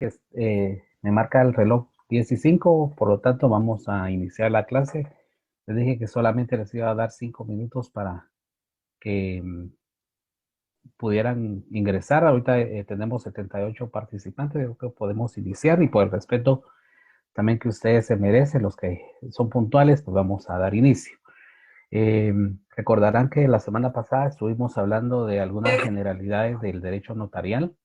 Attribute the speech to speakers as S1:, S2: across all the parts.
S1: Me marca el reloj 10:05, por lo tanto vamos a iniciar la clase. Les dije que solamente les iba a dar 5 minutos para que pudieran ingresar. Ahorita tenemos 78 participantes, yo creo que podemos iniciar y por el respeto también que ustedes se merecen, los que son puntuales, pues vamos a dar inicio. Recordarán que la semana pasada estuvimos hablando de algunas generalidades del derecho notarial.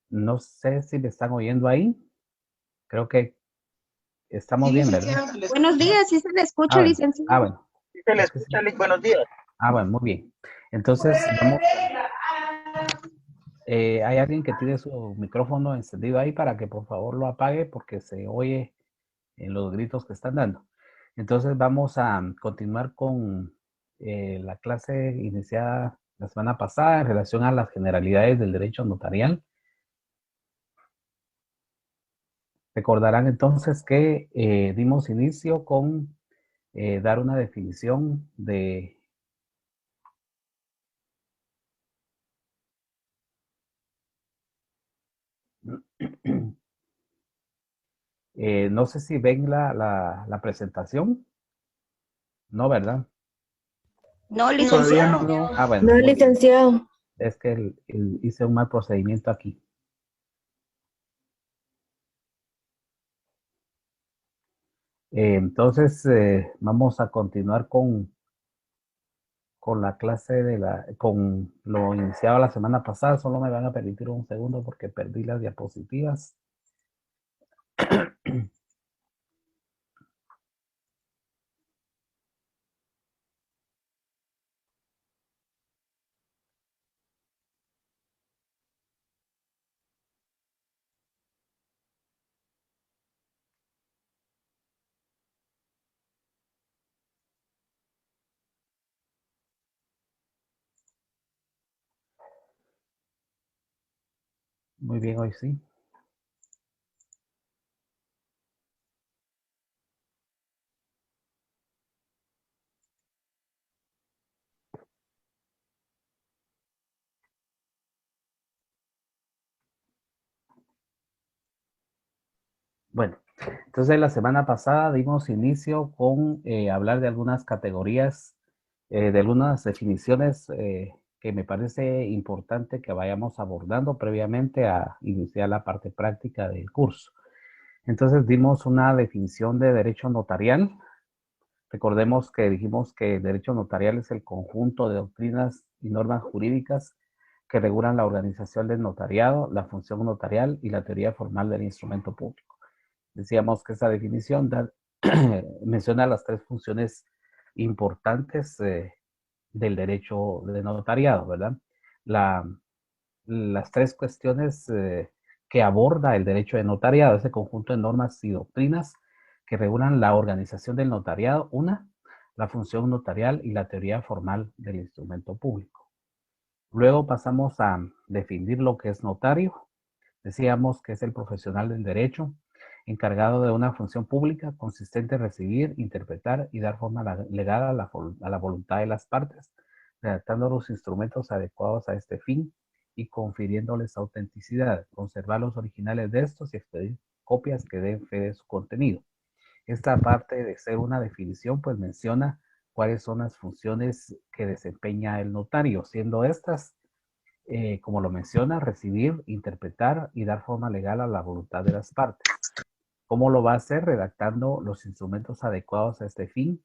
S1: No sé si me están oyendo ahí. Creo que estamos
S2: Sí,
S1: bien, ¿verdad?
S2: licenciado. Buenos días, sí se le escucha,
S1: Bueno.
S2: licenciado.
S1: Bueno.
S3: Sí se le
S1: Es que sí.
S3: escucha, Lick, buenos días.
S1: Bueno, muy bien. Entonces, hay alguien que tiene su micrófono encendido ahí para que por favor lo apague porque se oye en los gritos que están dando. Entonces, vamos a continuar con la clase iniciada la semana pasada en relación a las generalidades del derecho notarial. Recordarán entonces que dimos inicio con dar una definición de no sé si ven la presentación. No, ¿verdad?
S2: No,
S3: Todavía
S2: licenciado.
S3: no.
S1: Bueno,
S4: No,
S1: muy bien.
S4: licenciado.
S1: Es que hice un mal procedimiento aquí. Entonces, vamos a continuar con la clase con lo iniciado la semana pasada. Solo me van a permitir un segundo porque perdí las diapositivas. Muy bien, hoy sí. Bueno, entonces la semana pasada dimos inicio con hablar de algunas categorías, de algunas definiciones que me parece importante que vayamos abordando previamente a iniciar la parte práctica del curso. Entonces dimos una definición de derecho notarial. Recordemos que dijimos que el derecho notarial es el conjunto de doctrinas y normas jurídicas que regulan la organización del notariado, la función notarial y la teoría formal del instrumento público. Decíamos que esa definición menciona las tres funciones importantes del derecho de notariado, ¿verdad? La, las tres cuestiones que aborda el derecho de notariado, ese conjunto de normas y doctrinas que regulan la organización del notariado, una, la función notarial y la teoría formal del instrumento público. Luego pasamos a definir lo que es notario. Decíamos que es el profesional del derecho encargado de una función pública consistente en recibir, interpretar y dar forma legal a la voluntad de las partes, redactando los instrumentos adecuados a este fin y confiriéndoles autenticidad, conservar los originales de estos y expedir copias que den fe de su contenido. Esta parte de ser una definición, pues menciona cuáles son las funciones que desempeña el notario, siendo estas como lo menciona, recibir, interpretar y dar forma legal a la voluntad de las partes. ¿Cómo lo va a hacer? Redactando los instrumentos adecuados a este fin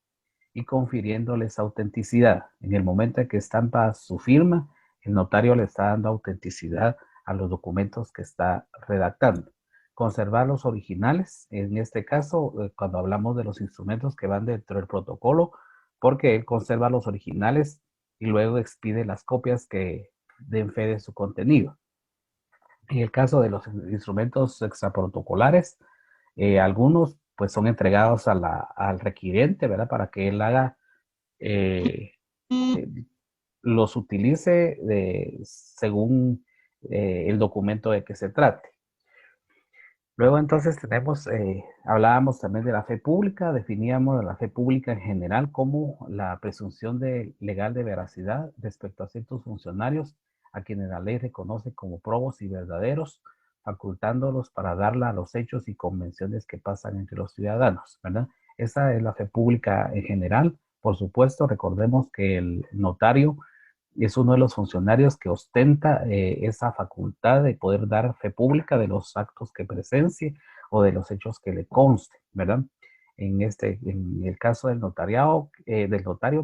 S1: y confiriéndoles autenticidad. En el momento en que estampa su firma, el notario le está dando autenticidad a los documentos que está redactando. Conservar los originales, en este caso, cuando hablamos de los instrumentos que van dentro del protocolo, porque él conserva los originales y luego expide las copias que den fe de su contenido. En el caso de los instrumentos extraprotocolares, algunos pues son entregados al requiriente, ¿verdad? Para que él haga, eh, eh, los utilice según el documento de que se trate. Luego entonces tenemos, hablábamos también de la fe pública, definíamos la fe pública en general como la presunción legal de veracidad respecto a ciertos funcionarios a quienes la ley reconoce como probos y verdaderos, facultándolos para darla a los hechos y convenciones que pasan entre los ciudadanos, ¿verdad? Esa es la fe pública en general. Por supuesto, recordemos que el notario es uno de los funcionarios que ostenta esa facultad de poder dar fe pública de los actos que presencie o de los hechos que le conste, ¿verdad? En el caso del notario,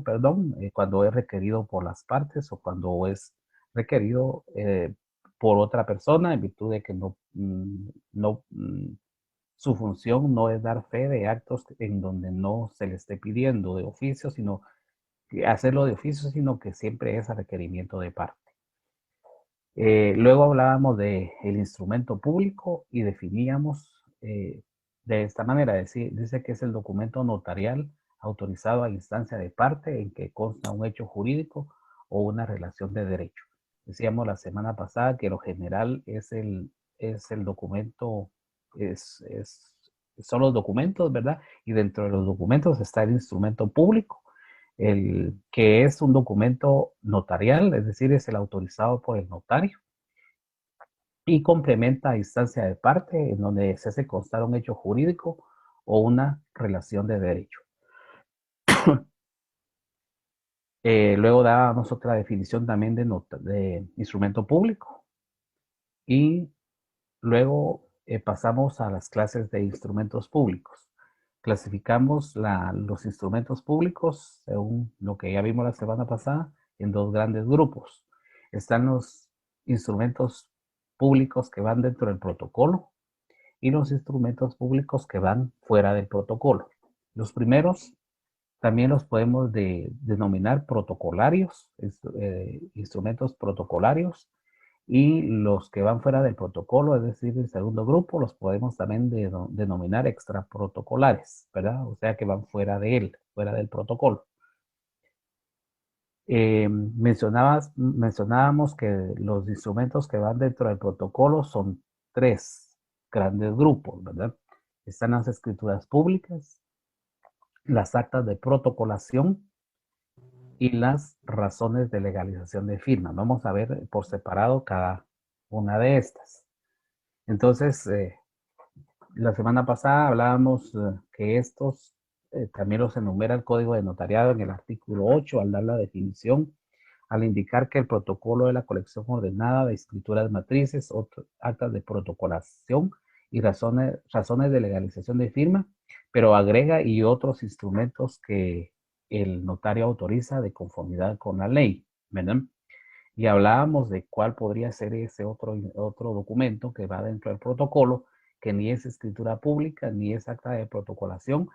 S1: perdón, cuando es requerido por las partes o cuando es requerido por otra persona en virtud de que su función no es dar fe de actos en donde no se le esté pidiendo de oficio, sino hacerlo de oficio, sino que siempre es a requerimiento de parte. Luego hablábamos del instrumento público y definíamos de esta manera, dice que es el documento notarial autorizado a instancia de parte en que consta un hecho jurídico o una relación de derecho. Decíamos la semana pasada que lo general es el documento, son los documentos, ¿verdad? Y dentro de los documentos está el instrumento público, el que es un documento notarial, es decir, es el autorizado por el notario y complementa a instancia de parte en donde se hace constar un hecho jurídico o una relación de derecho. Luego dábamos otra definición también de instrumento público y luego pasamos a las clases de instrumentos públicos. Clasificamos los instrumentos públicos, según lo que ya vimos la semana pasada, en dos grandes grupos. Están los instrumentos públicos que van dentro del protocolo y los instrumentos públicos que van fuera del protocolo. Los primeros también los podemos denominar protocolarios, instrumentos protocolarios, y los que van fuera del protocolo, es decir, el segundo grupo, los podemos también denominar extraprotocolares, ¿verdad? O sea que van fuera de él, fuera del protocolo. Mencionábamos que los instrumentos que van dentro del protocolo son tres grandes grupos, ¿verdad? Están las escrituras públicas, las actas de protocolación y las razones de legalización de firma. Vamos a ver por separado cada una de estas. Entonces, la semana pasada hablábamos que estos también los enumera el Código de Notariado en el artículo 8 al dar la definición, al indicar que el protocolo de la colección ordenada de escrituras matrices, actas de protocolación y razones de legalización de firma, pero agrega y otros instrumentos que el notario autoriza de conformidad con la ley, ¿verdad? Y hablábamos de cuál podría ser ese otro documento que va dentro del protocolo, que ni es escritura pública, ni es acta de protocolación,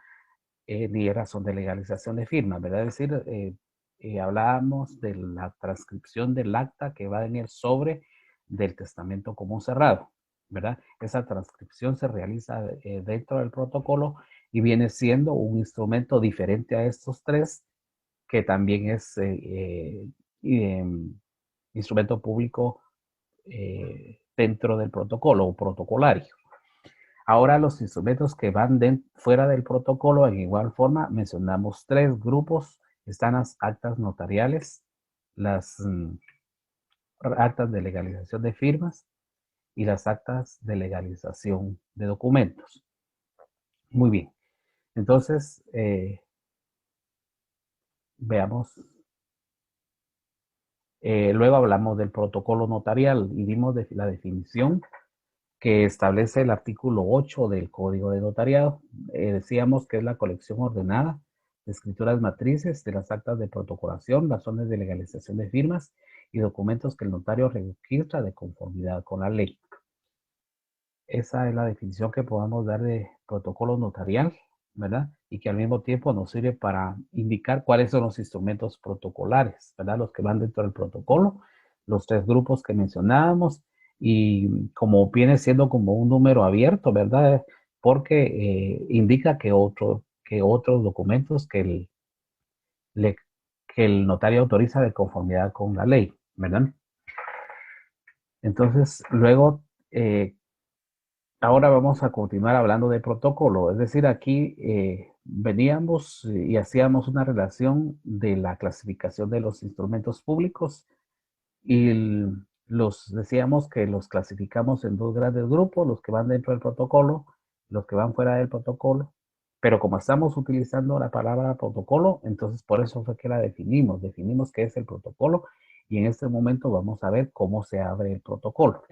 S1: ni es razón de legalización de firma, ¿verdad? Es decir, hablábamos de la transcripción del acta que va en el sobre del testamento común cerrado, ¿verdad? Esa transcripción se realiza dentro del protocolo y viene siendo un instrumento diferente a estos tres, que también es instrumento público dentro del protocolo o protocolario. Ahora los instrumentos que van fuera del protocolo, en igual forma, mencionamos tres grupos. Están las actas notariales, las actas de legalización de firmas y las actas de legalización de documentos. Muy bien. Entonces, veamos. Luego hablamos del protocolo notarial y vimos la definición que establece el artículo 8 del Código de Notariado. Decíamos que es la colección ordenada de escrituras matrices de las actas de protocolación, razones de legalización de firmas y documentos que el notario registra de conformidad con la ley. Esa es la definición que podamos dar de protocolo notarial, ¿verdad? Y que al mismo tiempo nos sirve para indicar cuáles son los instrumentos protocolares, ¿verdad? Los que van dentro del protocolo, los tres grupos que mencionábamos, y como viene siendo como un número abierto, ¿verdad? Porque indica que otros documentos que el notario autoriza de conformidad con la ley, ¿verdad? Entonces, luego Ahora vamos a continuar hablando de protocolo, es decir, aquí veníamos y hacíamos una relación de la clasificación de los instrumentos públicos y los decíamos que los clasificamos en dos grandes grupos, los que van dentro del protocolo, los que van fuera del protocolo, pero como estamos utilizando la palabra protocolo, entonces por eso fue que la definimos qué es el protocolo y en este momento vamos a ver cómo se abre el protocolo.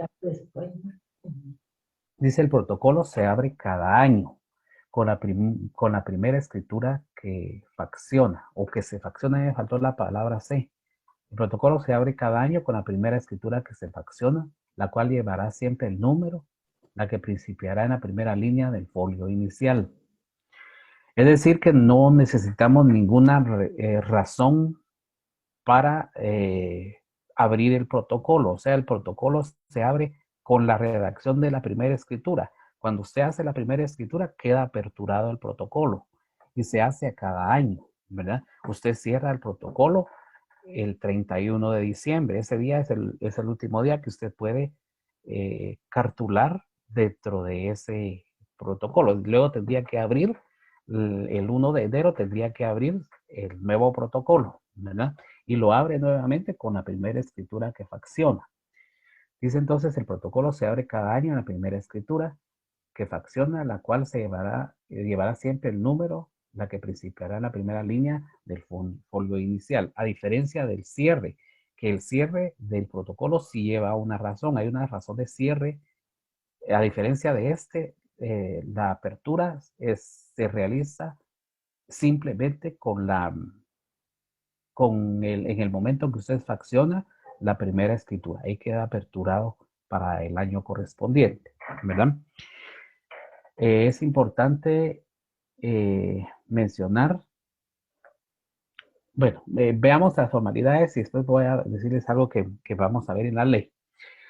S1: Dice el protocolo se abre cada año con la primera escritura que facciona o que se facciona, me faltó la palabra C. El protocolo se abre cada año con la primera escritura que se facciona, la cual llevará siempre el número, la que principiará en la primera línea del folio inicial. Es decir, que no necesitamos ninguna razón para abrir el protocolo. O sea, el protocolo se abre con la redacción de la primera escritura. Cuando usted hace la primera escritura, queda aperturado el protocolo y se hace a cada año, ¿verdad? Usted cierra el protocolo el 31 de diciembre. Ese día es el último día que usted puede cartular dentro de ese protocolo. Luego tendría que abrir, el 1 de enero tendría que abrir el nuevo protocolo, ¿verdad? Y lo abre nuevamente con la primera escritura que facciona. Dice entonces, el protocolo se abre cada año en la primera escritura que facciona, la cual llevará siempre el número, la que principiará en la primera línea del folio inicial, a diferencia del cierre, que el cierre del protocolo sí lleva una razón, hay una razón de cierre, a diferencia de la apertura se realiza simplemente en el momento que usted facciona la primera escritura, ahí queda aperturado para el año correspondiente, ¿verdad? Es importante mencionar, bueno, veamos las formalidades y después voy a decirles algo que vamos a ver en la ley.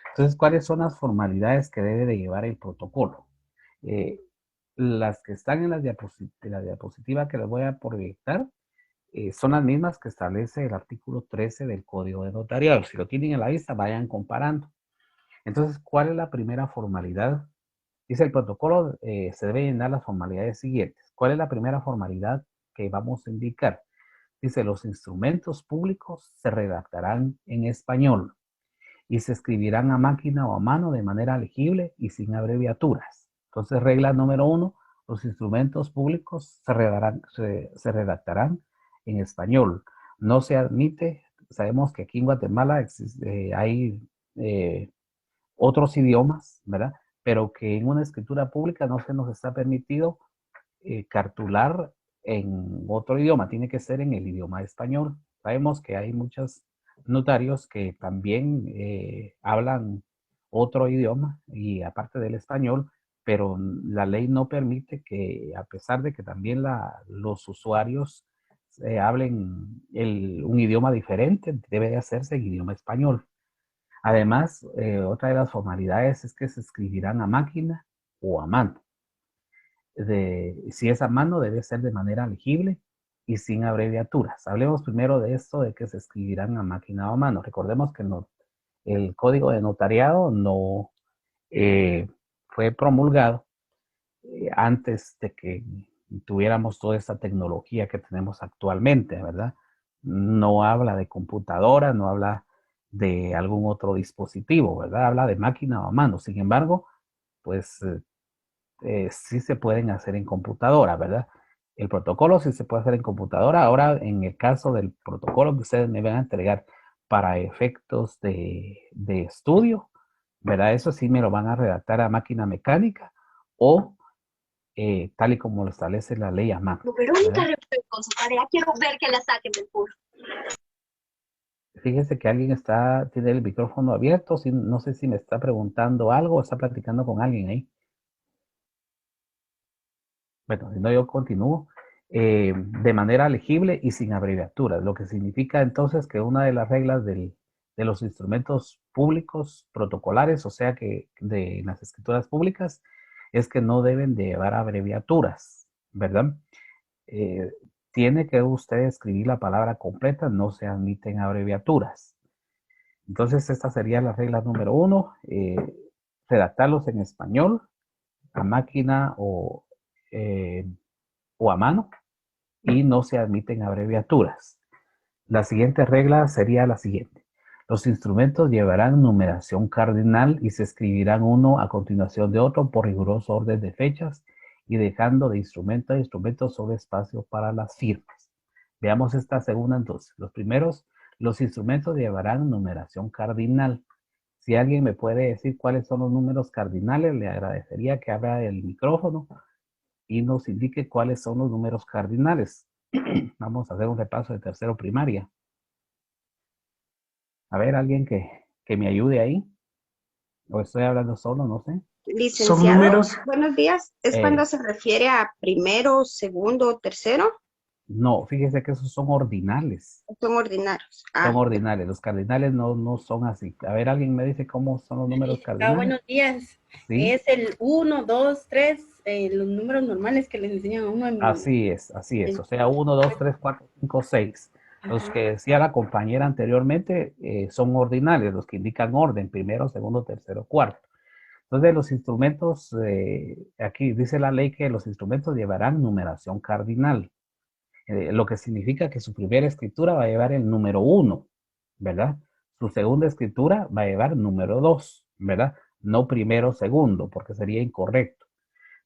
S1: Entonces, ¿cuáles son las formalidades que debe de llevar el protocolo? Eh, las que están en la diapositiva que les voy a proyectar son las mismas que establece el artículo 13 del Código de Notariado. Si lo tienen en la vista, vayan comparando. Entonces, ¿cuál es la primera formalidad? Dice el protocolo, se debe llenar las formalidades siguientes. ¿Cuál es la primera formalidad que vamos a indicar? Dice, los instrumentos públicos se redactarán en español y se escribirán a máquina o a mano de manera legible y sin abreviaturas. Entonces, regla número 1, los instrumentos públicos se redactarán en español. No se admite, sabemos que aquí en Guatemala hay otros idiomas, ¿verdad? Pero que en una escritura pública no se nos está permitido cartular en otro idioma, tiene que ser en el idioma español. Sabemos que hay muchos notarios que también hablan otro idioma y aparte del español, pero la ley no permite que, a pesar de que también los usuarios hablen un idioma diferente, debe de hacerse en idioma español. Además, otra de las formalidades es que se escribirán a máquina o a mano. Si es a mano, debe ser de manera legible y sin abreviaturas. Hablemos primero de esto de que se escribirán a máquina o a mano. Recordemos que el código de notariado no fue promulgado antes de que tuviéramos toda esta tecnología que tenemos actualmente, ¿verdad? No habla de computadora, no habla de algún otro dispositivo, ¿verdad? Habla de máquina o a mano. Sin embargo, pues sí se pueden hacer en computadora, ¿verdad? El protocolo sí se puede hacer en computadora. Ahora, en el caso del protocolo que ustedes me van a entregar para efectos de estudio, ¿verdad? Eso sí me lo van a redactar a máquina mecánica o tal y como lo establece la ley a mano.
S2: Pero nunca con su tarea, quiero ver que la saquen del curso.
S1: Fíjese que alguien tiene el micrófono abierto, no sé si me está preguntando algo o está platicando con alguien ahí. Bueno, si no, yo continúo. De manera legible y sin abreviaturas, lo que significa entonces que una de las reglas de los instrumentos públicos protocolares, o sea que de las escrituras públicas, es que no deben de llevar abreviaturas, ¿verdad? Eh, Tiene que usted escribir la palabra completa, no se admiten abreviaturas. Entonces, esta sería la regla número 1, redactarlos en español a máquina o a mano y no se admiten abreviaturas. La siguiente regla sería la siguiente. Los instrumentos llevarán numeración cardinal y se escribirán uno a continuación de otro por riguroso orden de fechas y dejando de instrumento a instrumento sobre espacio para las firmas. Veamos esta segunda entonces. Los primeros, los instrumentos llevarán numeración cardinal. Si alguien me puede decir cuáles son los números cardinales, le agradecería que abra el micrófono y nos indique cuáles son los números cardinales. Vamos a hacer un repaso de tercero primaria. A ver, alguien que me ayude ahí. O estoy hablando solo, no sé.
S3: Son
S4: Licenciado,
S3: números,
S4: buenos días. ¿Es cuando se refiere a primero, segundo, tercero?
S1: No, fíjese que esos son ordinales.
S4: Son ordinarios.
S1: Son
S4: Ah,
S1: ordinales. Los cardinales no son así. A ver, alguien me dice cómo son los números cardinales.
S5: Buenos días.
S1: Sí,
S5: Es el 1, 2, 3, los números normales que les enseñan a uno en...
S1: así es, así es. O sea, 1, 2, 3, 4, 5, 6. Los
S5: Ajá.
S1: que decía la compañera anteriormente son ordinales, los que indican orden, primero, segundo, tercero, cuarto. Entonces, los instrumentos, aquí dice la ley que los instrumentos llevarán numeración cardinal, lo que significa que su primera escritura va a llevar el número 1, ¿verdad? Su segunda escritura va a llevar número 2, ¿verdad? No primero, segundo, porque sería incorrecto.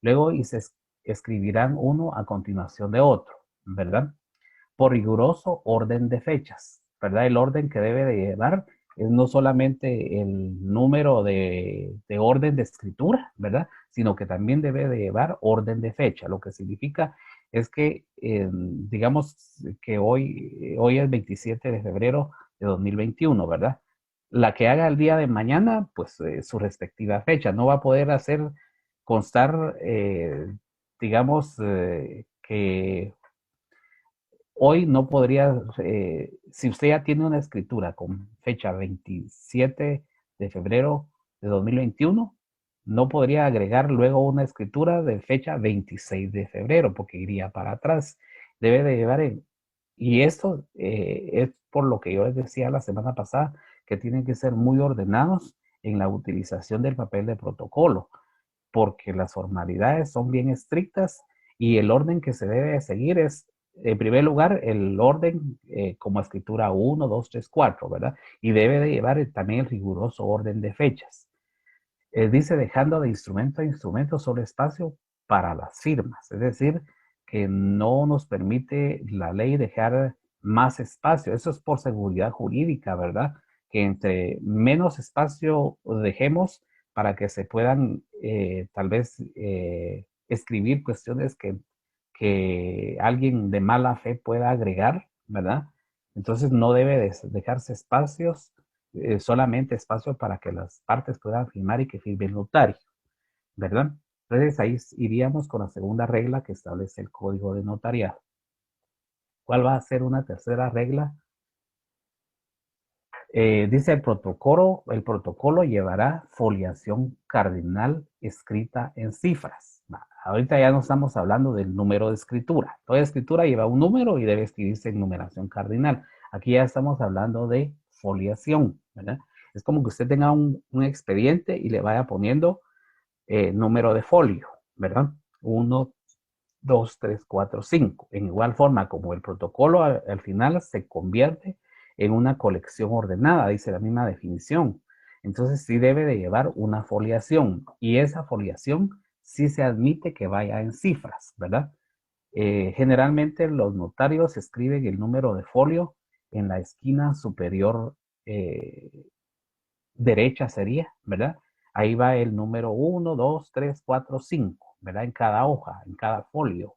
S1: Luego y se escribirán uno a continuación de otro, ¿verdad? Por riguroso orden de fechas, ¿verdad? El orden que debe de llevar es no solamente el número de orden de escritura, ¿verdad? Sino que también debe de llevar orden de fecha, lo que significa es que, digamos que hoy es 27 de febrero de 2021, ¿verdad? La que haga el día de mañana, pues su respectiva fecha, no va a poder hacer constar, digamos, que hoy no podría, si usted ya tiene una escritura con fecha 27 de febrero de 2021, no podría agregar luego una escritura de fecha 26 de febrero porque iría para atrás. Debe de llevar y esto es por lo que yo les decía la semana pasada, que tienen que ser muy ordenados en la utilización del papel de protocolo, porque las formalidades son bien estrictas y el orden que se debe seguir es, en primer lugar, el orden como escritura 1, 2, 3, 4, ¿verdad? Y debe de llevar también el riguroso orden de fechas. Dice dejando de instrumento a instrumento solo espacio para las firmas, es decir, que no nos permite la ley dejar más espacio. Eso es por seguridad jurídica, ¿verdad? Que entre menos espacio dejemos para que se puedan tal vez escribir cuestiones que alguien de mala fe pueda agregar, ¿verdad? Entonces no debe dejarse espacios, solamente espacio para que las partes puedan firmar y que firme el notario, ¿verdad? Entonces ahí iríamos con la segunda regla que establece el código de notariado. ¿Cuál va a ser una tercera regla? Dice el protocolo llevará foliación cardinal escrita en cifras. Ahorita ya no estamos hablando del número de escritura. Toda escritura lleva un número y debe escribirse en numeración cardinal. Aquí ya estamos hablando de foliación, ¿verdad? Es como que usted tenga un expediente y le vaya poniendo número de folio, ¿verdad? 1, 2, 3, 4, 5. En igual forma como el protocolo al final se convierte en una colección ordenada, dice la misma definición. Entonces sí debe de llevar una foliación y esa foliación sí se admite que vaya en cifras, ¿verdad? Generalmente los notarios escriben el número de folio en la esquina superior derecha sería, ¿verdad? Ahí va el número 1, 2, 3, 4, 5, ¿verdad? En cada hoja, en cada folio,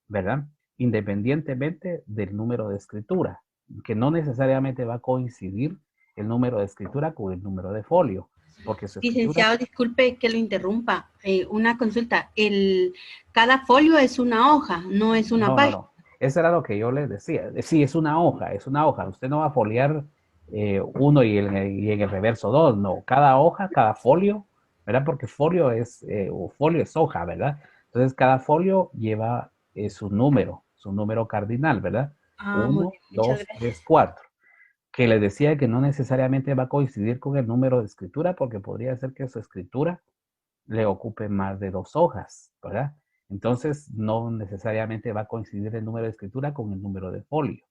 S1: ¿verdad? Independientemente del número de escritura, que no necesariamente va a coincidir el número de escritura con el número de folio, porque su escritura...
S5: Licenciado, disculpe que lo interrumpa. Una consulta. Cada folio es una hoja, no es una página.
S1: No. Eso era lo que yo les decía. Sí, es una hoja, es una hoja. Usted no va a foliar uno y en el reverso dos, no. Cada hoja, cada folio, ¿verdad? Porque folio es hoja, ¿verdad? Entonces, cada folio lleva su número cardinal, ¿verdad?
S5: Muy
S1: 1,
S5: bien, muchas
S1: 2, 3,
S5: gracias.
S1: 4. Que les decía que no necesariamente va a coincidir con el número de escritura, porque podría ser que su escritura le ocupe más de 2 hojas, ¿verdad? Entonces, no necesariamente va a coincidir el número de escritura con el número de folio.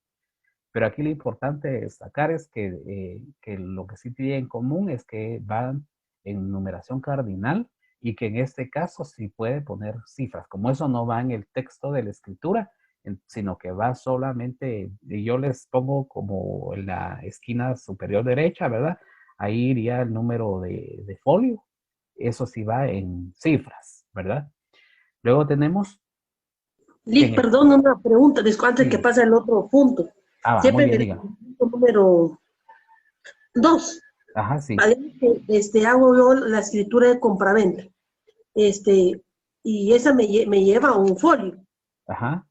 S1: Pero aquí lo importante destacar es que lo que sí tiene en común es que van en numeración cardinal y que en este caso sí puede poner cifras. Como eso no va en el texto de la escritura, sino que va solamente, y yo les pongo como en la esquina superior derecha, ¿verdad? Ahí iría el número de folio. Eso sí va en cifras, ¿verdad? Luego tenemos
S3: Liz,
S1: en el...
S3: perdón, una pregunta, antes que
S1: Sí.
S3: pase el otro punto.
S1: Ah, va, muy
S3: Siempre
S1: bien,
S3: en el
S1: diga.
S3: punto número 2,
S1: Ajá, sí.
S3: hago yo la escritura de compraventa. Y esa me lleva a un folio.
S1: Ajá.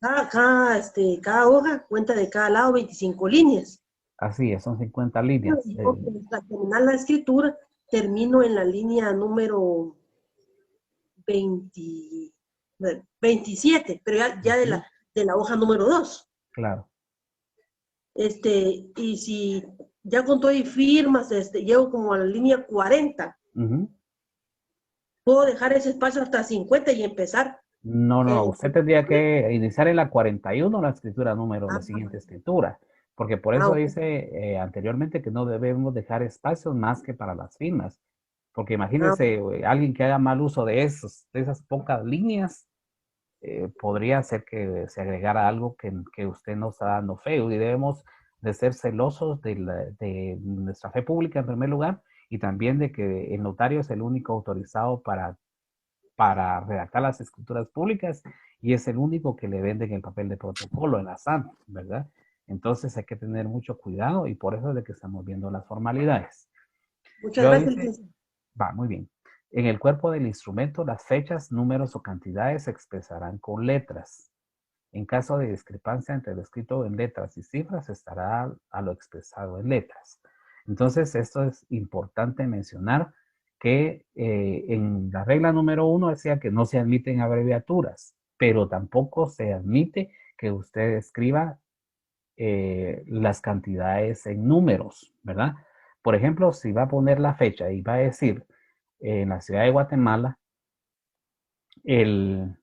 S3: Cada hoja cuenta de cada lado 25 líneas.
S1: Así es, son 50 líneas.
S3: Yo, para terminar la escritura, termino en la línea número 20, 27, pero ya de la hoja número 2.
S1: Claro.
S3: Y si ya con todo y firmas, llego como a la línea 40, puedo dejar ese espacio hasta 50 y empezar.
S1: No, usted tendría que iniciar en la 41 la escritura número, la siguiente escritura, porque por eso
S3: Okay.
S1: dice anteriormente que no debemos dejar espacios más que para las firmas, porque imagínese alguien que haga mal uso de esas pocas líneas, podría ser que se agregara algo que usted no está dando fe, y debemos de ser celosos de nuestra fe pública en primer lugar, y también de que el notario es el único autorizado para redactar las escrituras públicas y es el único que le venden el papel de protocolo en la SAN, ¿verdad? Entonces hay que tener mucho cuidado y por eso es de que estamos viendo las formalidades.
S3: Muchas
S1: Luego
S3: gracias,
S1: dice,
S3: licenciado.
S1: va, muy bien. En el cuerpo del instrumento, las fechas, números o cantidades se expresarán con letras. En caso de discrepancia entre lo escrito en letras y cifras, estará a lo expresado en letras. Entonces, esto es importante mencionar que en la regla número 1 decía que no se admiten abreviaturas, pero tampoco se admite que usted escriba las cantidades en números, ¿verdad? Por ejemplo, si va a poner la fecha y va a decir en la ciudad de Guatemala, el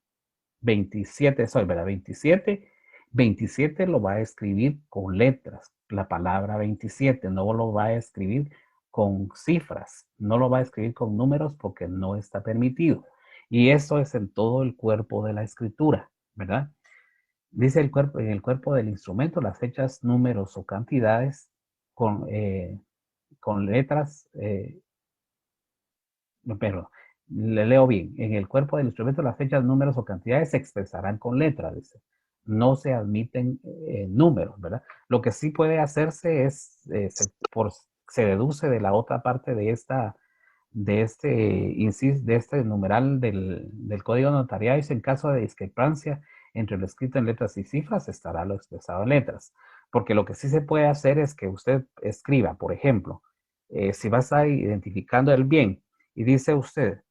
S1: 27, soy, ¿verdad? 27 lo va a escribir con letras, la palabra 27, no lo va a escribir con cifras, no lo va a escribir con números porque no está permitido. Y eso es en todo el cuerpo de la escritura, ¿verdad? Dice en el cuerpo del instrumento las fechas, números o cantidades con letras, pero le leo bien. En el cuerpo del instrumento las fechas, números o cantidades se expresarán con letras, dice. No se admiten números, ¿verdad? Lo que sí puede hacerse es, se deduce de la otra parte de este numeral del código notarial, dice en caso de discrepancia entre lo escrito en letras y cifras, estará lo expresado en letras. Porque lo que sí se puede hacer es que usted escriba, por ejemplo, si va a estar identificando el bien, y dice usted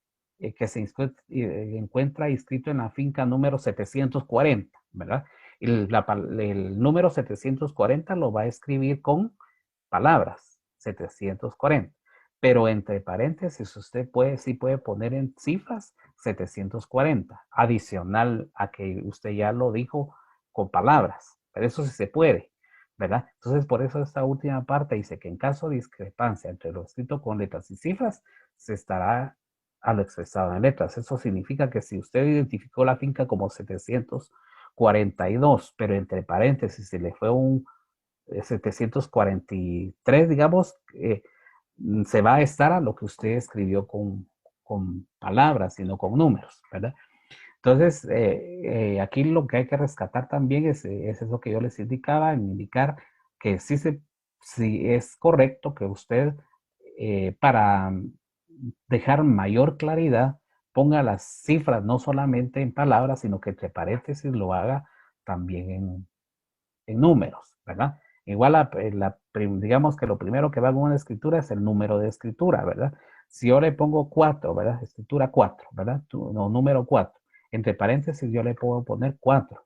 S1: que se encuentra inscrito en la finca número 740, ¿verdad? El número 740 lo va a escribir con palabras, 740. Pero entre paréntesis usted sí puede poner en cifras 740, adicional a que usted ya lo dijo con palabras. Pero eso sí se puede, ¿verdad? Entonces, por eso esta última parte dice que en caso de discrepancia entre lo escrito con letras y cifras, se estará a lo expresado en letras. Eso significa que si usted identificó la finca como 742, pero entre paréntesis se le fue un 743, digamos, se va a estar a lo que usted escribió con palabras y no con números, ¿verdad? Entonces, aquí lo que hay que rescatar también es eso que yo les indicaba, indicar que sí es correcto que usted, para dejar mayor claridad, ponga las cifras no solamente en palabras, sino que entre paréntesis lo haga también en números, ¿verdad? Igual digamos que lo primero que va en una escritura es el número de escritura, ¿verdad? Si yo le pongo 4, ¿verdad? Escritura 4, ¿verdad? No, número 4. Entre paréntesis yo le puedo poner 4,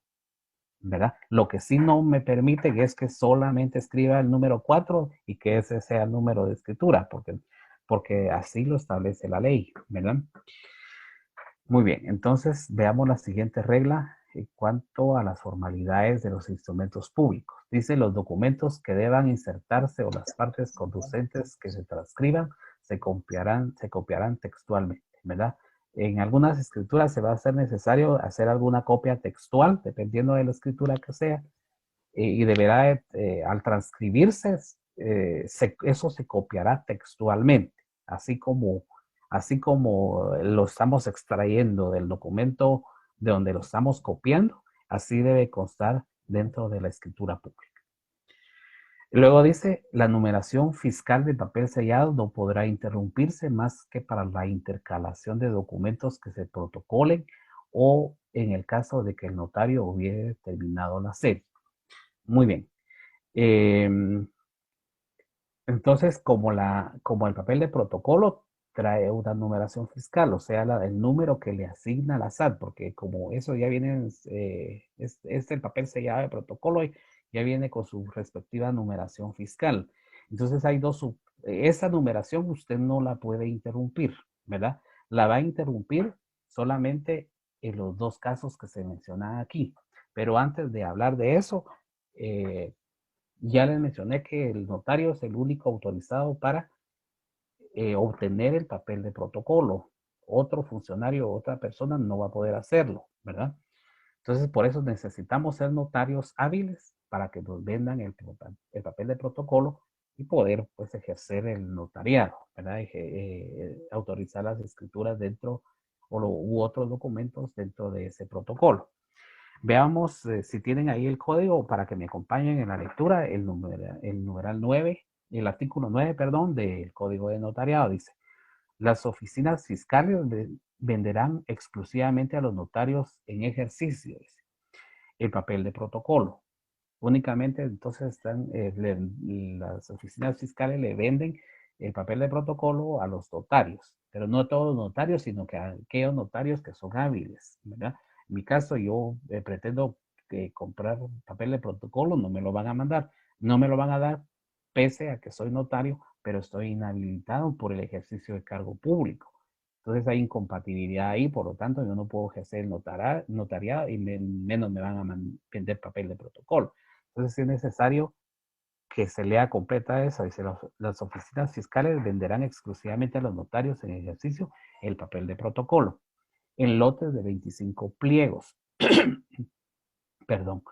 S1: ¿verdad? Lo que sí no me permite es que solamente escriba el número 4 y que ese sea el número de escritura, porque porque así lo establece la ley, ¿verdad? Muy bien, entonces veamos la siguiente regla en cuanto a las formalidades de los instrumentos públicos. Dice, los documentos que deban insertarse o las partes conducentes que se transcriban se copiarán textualmente, ¿verdad? En algunas escrituras se va a hacer necesario hacer alguna copia textual, dependiendo de la escritura que sea, y deberá, al transcribirse, eso se copiará textualmente, así como lo estamos extrayendo del documento de donde lo estamos copiando, así debe constar dentro de la escritura pública. Luego dice, la numeración fiscal del papel sellado no podrá interrumpirse más que para la intercalación de documentos que se protocolen o en el caso de que el notario hubiera terminado la serie. Muy bien. Entonces, como el papel de protocolo trae una numeración fiscal, o sea, el número que le asigna la SAT, porque como eso ya viene, es el papel sellado de protocolo y ya viene con su respectiva numeración fiscal. Entonces, hay esa numeración usted no la puede interrumpir, ¿verdad? La va a interrumpir solamente en los dos casos que se mencionan aquí. Pero antes de hablar de eso, ya les mencioné que el notario es el único autorizado para obtener el papel de protocolo. Otro funcionario o otra persona no va a poder hacerlo, ¿verdad? Entonces, por eso necesitamos ser notarios hábiles para que nos vendan el papel de protocolo y poder, pues, ejercer el notariado, ¿verdad? Autorizar las escrituras dentro u otros documentos dentro de ese protocolo. Veamos si tienen ahí el código para que me acompañen en la lectura, el numeral 9, el artículo 9, perdón, del Código de Notariado. Dice, las oficinas fiscales venderán exclusivamente a los notarios en ejercicio, dice, el papel de protocolo. Únicamente entonces las oficinas fiscales le venden el papel de protocolo a los notarios, pero no a todos los notarios, sino que a aquellos notarios que son hábiles, ¿verdad? En mi caso, yo pretendo comprar papel de protocolo, no me lo van a mandar, no me lo van a dar pese a que soy notario, pero estoy inhabilitado por el ejercicio de cargo público. Entonces hay incompatibilidad ahí, por lo tanto yo no puedo ejercer el notariado y menos me van a vender papel de protocolo. Entonces es necesario que se lea completa esa. Dice, las oficinas fiscales venderán exclusivamente a los notarios en ejercicio el papel de protocolo en lotes de 25 pliegos. Perdón,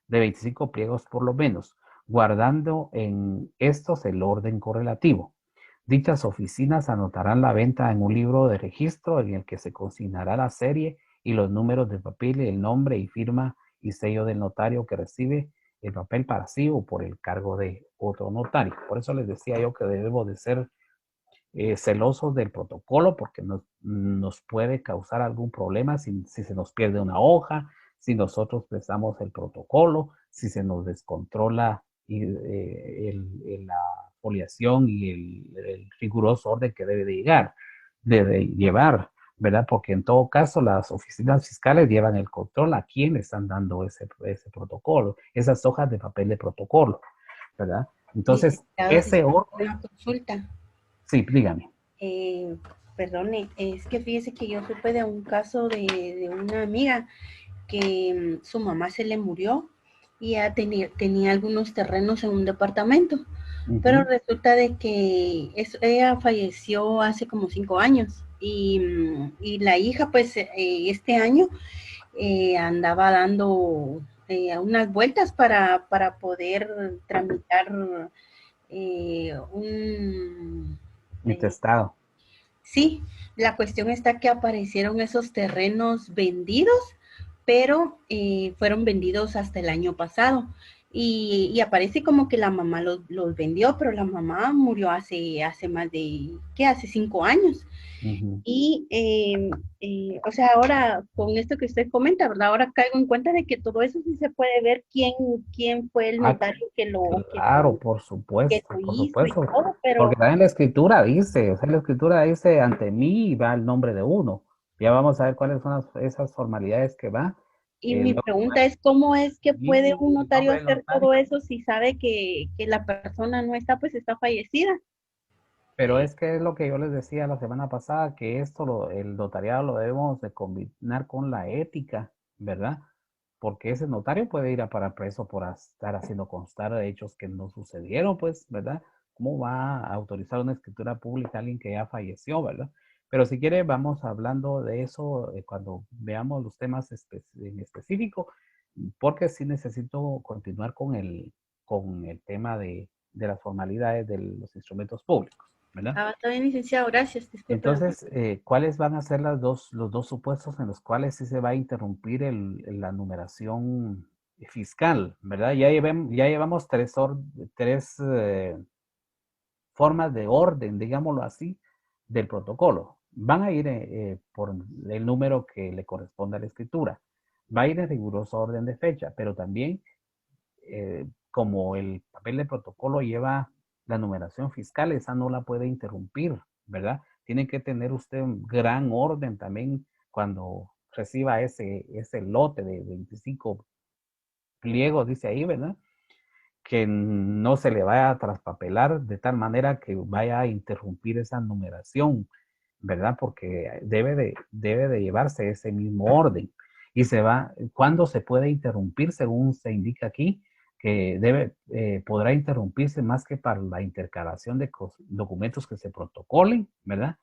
S1: de 25 pliegos por lo menos, guardando en estos el orden correlativo. Dichas oficinas anotarán la venta en un libro de registro en el que se consignará la serie y los números de papel y el nombre y firma y sello del notario que recibe el papel para sí o por el cargo de otro notario. Por eso les decía yo que debemos de ser celosos del protocolo porque nos puede causar algún problema si se nos pierde una hoja, si nosotros prestamos el protocolo, si se nos descontrola la foliación y el riguroso orden que debe llevar, ¿verdad? Porque en todo caso las oficinas fiscales llevan el control a quién están dando ese protocolo, esas hojas de papel de protocolo, ¿verdad? Entonces, ese orden...
S5: Una consulta.
S1: Sí, dígame.
S5: Perdone, es que fíjese que yo supe de un caso de una amiga que su mamá se le murió y ya tenía algunos terrenos en un departamento, pero resulta de que ella falleció hace como 5 años y la hija pues este año andaba dando unas vueltas para poder tramitar un
S1: testado.
S5: Sí, la cuestión está que aparecieron esos terrenos vendidos, pero fueron vendidos hasta el año pasado. Y aparece como que la mamá los vendió, pero la mamá murió hace más de, ¿qué? Hace 5 años. Y, o sea, ahora con esto que usted comenta, ¿verdad? Ahora caigo en cuenta de que todo eso sí se puede ver quién fue el notario que lo
S1: Claro, por supuesto,
S5: por supuesto. Todo, pero...
S1: Porque también la escritura dice, o sea, la escritura dice ante mí va el nombre de uno. Ya vamos a ver cuáles son esas formalidades que va.
S5: Y mi pregunta es, ¿cómo es que puede un notario hacer todo eso si sabe que la persona no está, pues está fallecida?
S1: Pero es que es lo que yo les decía la semana pasada, que el notariado lo debemos de combinar con la ética, ¿verdad? Porque ese notario puede ir a parar preso por estar haciendo constar de hechos que no sucedieron, pues, ¿verdad? ¿Cómo va a autorizar una escritura pública a alguien que ya falleció, ¿verdad? Pero si quiere, vamos hablando de eso cuando veamos los temas en específico, porque sí necesito continuar con el tema de las formalidades de los instrumentos públicos, ¿verdad?
S5: Ah, está bien, licenciado, gracias. Disculpe.
S1: Entonces, ¿cuáles van a ser los dos supuestos en los cuales sí se va a interrumpir la numeración fiscal, ¿verdad? Ya llevamos tres formas de orden, digámoslo así, del protocolo. Van a ir por el número que le corresponde a la escritura. Va a ir en riguroso orden de fecha, pero también como el papel de protocolo lleva la numeración fiscal, esa no la puede interrumpir, ¿verdad? Tiene que tener usted un gran orden también cuando reciba ese lote de 25 pliegos, dice ahí, ¿verdad? Que no se le vaya a traspapelar de tal manera que vaya a interrumpir esa numeración, ¿verdad? Porque debe de llevarse ese mismo orden. Y ¿cuándo se puede interrumpir? Según se indica aquí, que podrá interrumpirse más que para la intercalación de documentos que se protocolen, ¿verdad?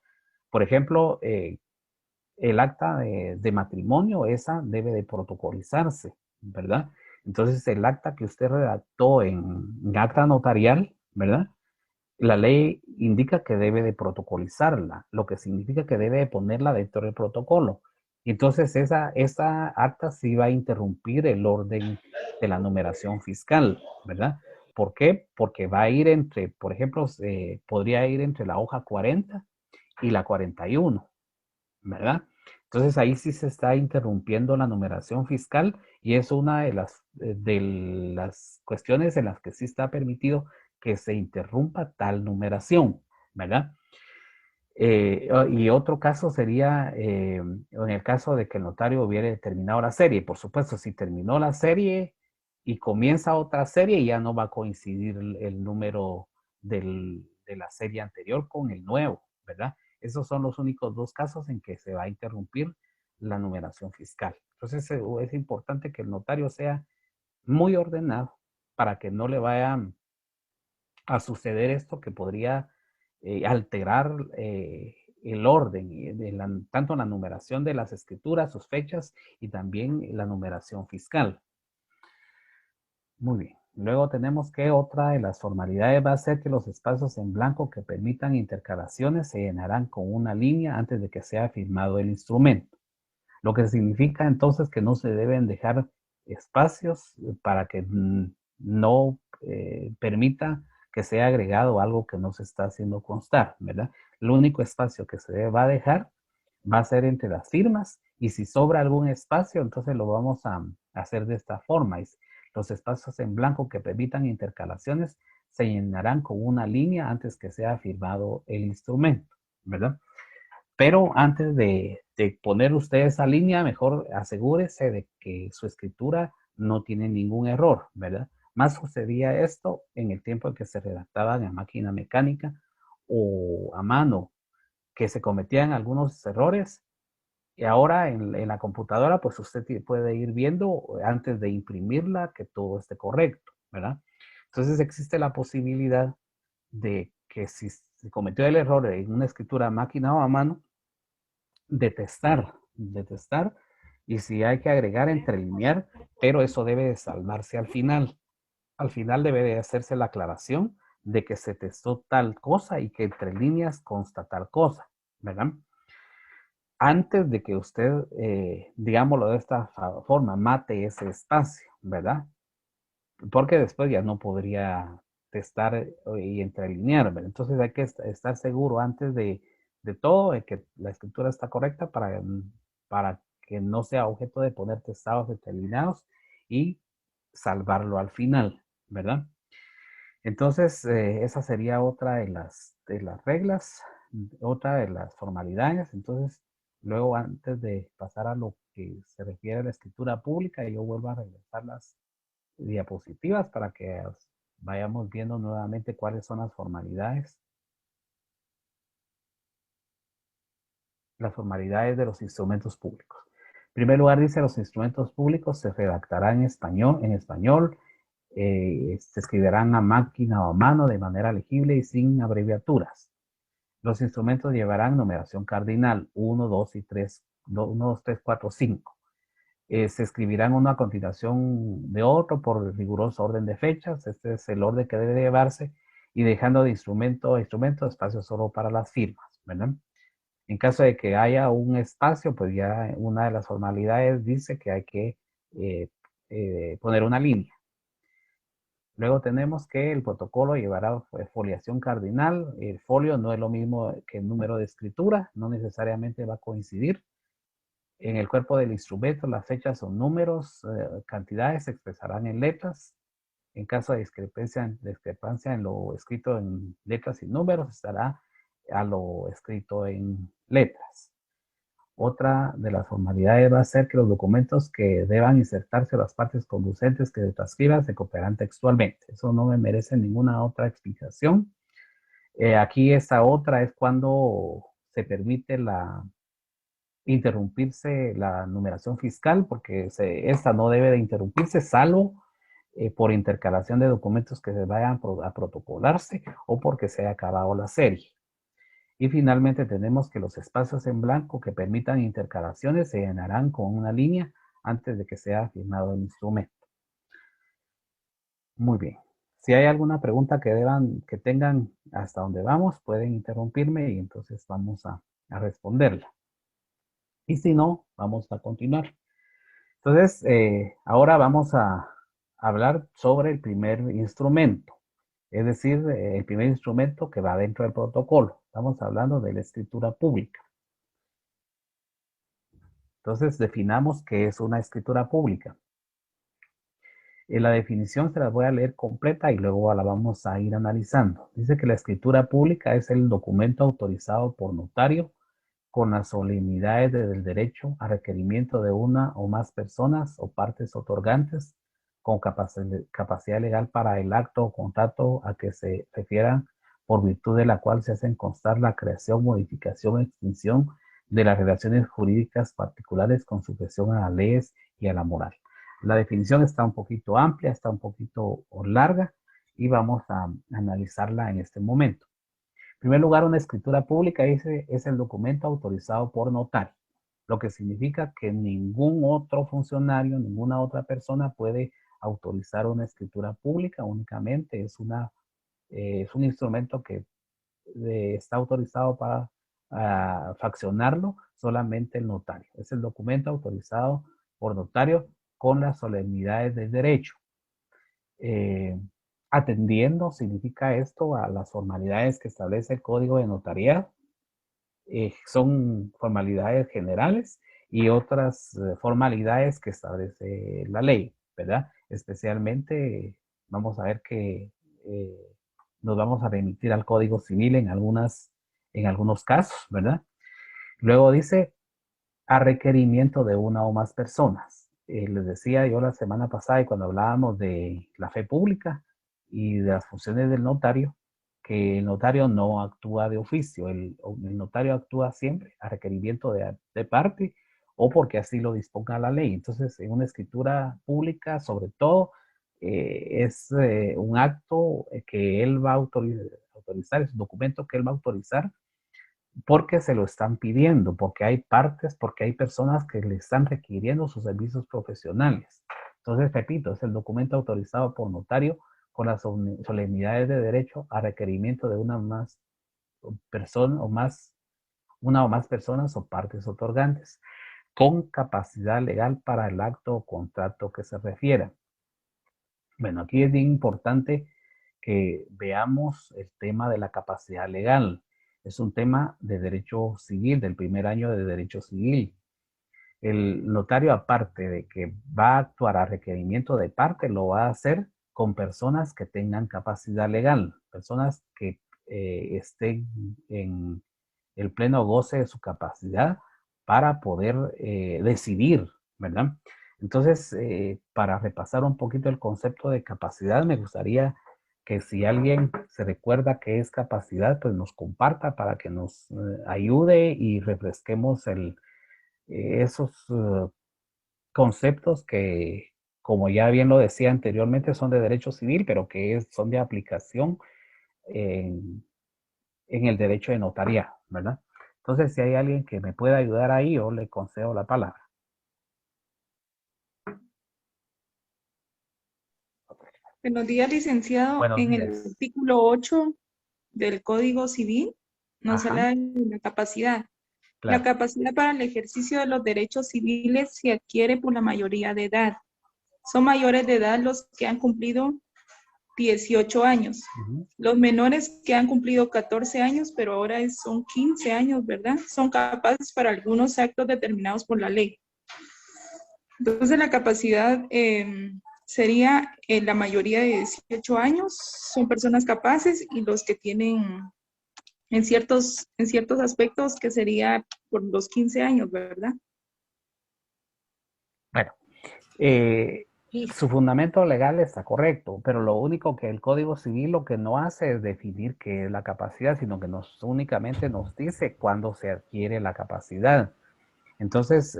S1: Por ejemplo, el acta de matrimonio, esa debe de protocolizarse, ¿verdad? Entonces, el acta que usted redactó en acta notarial, ¿verdad? La ley indica que debe de protocolizarla, lo que significa que debe de ponerla dentro del protocolo. Entonces, esa acta sí va a interrumpir el orden de la numeración fiscal, ¿verdad? ¿Por qué? Porque va a ir por ejemplo, podría ir entre la hoja 40 y la 41, ¿verdad? Entonces ahí sí se está interrumpiendo la numeración fiscal y es una de las cuestiones en las que sí está permitido que se interrumpa tal numeración, ¿verdad? Y otro caso sería en el caso de que el notario hubiera terminado la serie. Por supuesto, si terminó la serie y comienza otra serie, ya no va a coincidir el número de la serie anterior con el nuevo, ¿verdad? Esos son los únicos dos casos en que se va a interrumpir la numeración fiscal. Entonces es importante que el notario sea muy ordenado para que no le vaya a suceder esto que podría alterar el orden, tanto la numeración de las escrituras, sus fechas y también la numeración fiscal. Muy bien. Luego tenemos que otra de las formalidades va a ser que los espacios en blanco que permitan intercalaciones se llenarán con una línea antes de que sea firmado el instrumento. Lo que significa entonces que no se deben dejar espacios para que no permita que sea agregado algo que no se está haciendo constar, ¿verdad? El único espacio que se va a dejar va a ser entre las firmas y si sobra algún espacio, entonces lo vamos a hacer de esta forma. Los espacios en blanco que permitan intercalaciones se llenarán con una línea antes que sea firmado el instrumento, ¿verdad? Pero antes de poner usted esa línea, mejor asegúrese de que su escritura no tiene ningún error, ¿verdad? Más sucedía esto en el tiempo en que se redactaban en máquina mecánica o a mano, que se cometían algunos errores y ahora en la computadora, pues usted puede ir viendo antes de imprimirla que todo esté correcto, ¿verdad? Entonces existe la posibilidad de que si se cometió el error en una escritura a máquina o a mano, de testar, y si hay que agregar, entrelinear, pero eso debe de salvarse al final. Al final debe de hacerse la aclaración de que se testó tal cosa y que entre líneas consta tal cosa, ¿verdad? Antes de que usted, digámoslo de esta forma, mate ese espacio, ¿verdad? Porque después ya no podría testar y entrelinear, ¿verdad? Entonces hay que estar seguro antes de todo de que la escritura está correcta para que no sea objeto de poner testados determinados y salvarlo al final, ¿verdad? Entonces, esa sería otra de las reglas, otra de las formalidades. Entonces, luego, antes de pasar a lo que se refiere a la escritura pública, yo vuelvo a regresar las diapositivas para que vayamos viendo nuevamente cuáles son las formalidades las formalidades de los instrumentos públicos. En primer lugar, dice, los instrumentos públicos se redactarán en español, se escribirán a máquina o a mano de manera legible y sin abreviaturas. Los instrumentos llevarán numeración cardinal 1, 2 y 3, 1, 2, 3, 4, 5. Se escribirán uno a continuación de otro por riguroso orden de fechas. Este es el orden que debe llevarse y dejando de instrumento a instrumento espacio solo para las firmas, ¿verdad? En caso de que haya un espacio, pues ya una de las formalidades dice que hay que poner una línea. Luego tenemos que el protocolo llevará foliación cardinal. El folio no es lo mismo que el número de escritura, no necesariamente va a coincidir. En el cuerpo del instrumento, las fechas o números, cantidades se expresarán en letras. En caso de discrepancia en lo escrito en letras y números, estará a lo escrito en letras. Otra de las formalidades va a ser que los documentos que deban insertarse las partes conducentes que se transcriban se copiarán textualmente. Eso no me merece ninguna otra explicación. Aquí esta otra es cuando se permite interrumpirse la numeración fiscal, porque esta no debe de interrumpirse, salvo por intercalación de documentos que se vayan a protocolarse o porque se haya acabado la serie. Y finalmente tenemos que los espacios en blanco que permitan intercalaciones se llenarán con una línea antes de que sea firmado el instrumento. Muy bien. Si hay alguna pregunta que tengan hasta donde vamos, pueden interrumpirme y entonces vamos a responderla. Y si no, vamos a continuar. Entonces, ahora vamos a hablar sobre el primer instrumento. Es decir, el primer instrumento que va dentro del protocolo. Estamos hablando de la escritura pública. Entonces, definamos qué es una escritura pública. La definición se la voy a leer completa y luego la vamos a ir analizando. Dice que la escritura pública es el documento autorizado por notario con las solemnidades del derecho a requerimiento de una o más personas o partes otorgantes con capacidad legal para el acto o contrato a que se refieran, por virtud de la cual se hacen constar la creación, modificación o extinción de las relaciones jurídicas particulares con sujeción a las leyes y a la moral. La definición está un poquito amplia, está un poquito larga y vamos a analizarla en este momento. En primer lugar, una escritura pública es el documento autorizado por notario, lo que significa que ningún otro funcionario, ninguna otra persona puede autorizar una escritura pública, únicamente es un instrumento que está autorizado para faccionarlo solamente el notario. Es el documento autorizado por notario con las solemnidades del derecho. Atendiendo, significa esto, a las formalidades que establece el Código de Notariado. Son formalidades generales y otras formalidades que establece la ley, ¿verdad? Especialmente, vamos a ver que nos vamos a remitir al Código Civil en algunos casos, ¿verdad? Luego dice, a requerimiento de una o más personas. Les decía yo la semana pasada y cuando hablábamos de la fe pública y de las funciones del notario, que el notario no actúa de oficio, el notario actúa siempre a requerimiento de parte o porque así lo disponga la ley. Entonces, en una escritura pública, sobre todo, es un acto que él va a autorizar, es un documento que él va a autorizar porque se lo están pidiendo, porque hay partes, porque hay personas que le están requiriendo sus servicios profesionales. Entonces, repito, es el documento autorizado por notario con las solemnidades de derecho a requerimiento de una o más personas o partes otorgantes, con capacidad legal para el acto o contrato que se refiera. Bueno, aquí es bien importante que veamos el tema de la capacidad legal. Es un tema de derecho civil, del primer año de derecho civil. El notario, aparte de que va a actuar a requerimiento de parte, lo va a hacer con personas que tengan capacidad legal, personas que estén en el pleno goce de su capacidad para poder decidir, ¿verdad? Entonces, para repasar un poquito el concepto de capacidad, me gustaría que si alguien se recuerda qué es capacidad, pues nos comparta para que nos ayude y refresquemos esos conceptos que, como ya bien lo decía anteriormente, son de derecho civil, pero que son de aplicación en el derecho de notaría, ¿verdad? Entonces, si hay alguien que me pueda ayudar ahí, yo le concedo la palabra.
S6: Buenos días, licenciado.
S1: Buenos
S6: En el
S1: días.
S6: artículo 8 del Código Civil nos
S1: Ajá,
S6: habla de la capacidad. La
S1: claro.
S6: capacidad para el ejercicio de los derechos civiles se adquiere por la mayoría de edad. Son mayores de edad los que han cumplido 18 años.
S1: Ujú.
S6: Los menores que han cumplido 14 años, pero ahora son 15 años, ¿verdad? Son capaces para algunos actos determinados por la ley. Entonces la capacidad sería la mayoría de 18 años, son personas capaces y los que tienen en ciertos aspectos que sería por los 15 años, ¿verdad?
S1: Bueno,
S5: Y
S1: su fundamento legal está correcto, pero lo único que el Código Civil lo que no hace es definir qué es la capacidad, sino que únicamente nos dice cuándo se adquiere la capacidad. Entonces,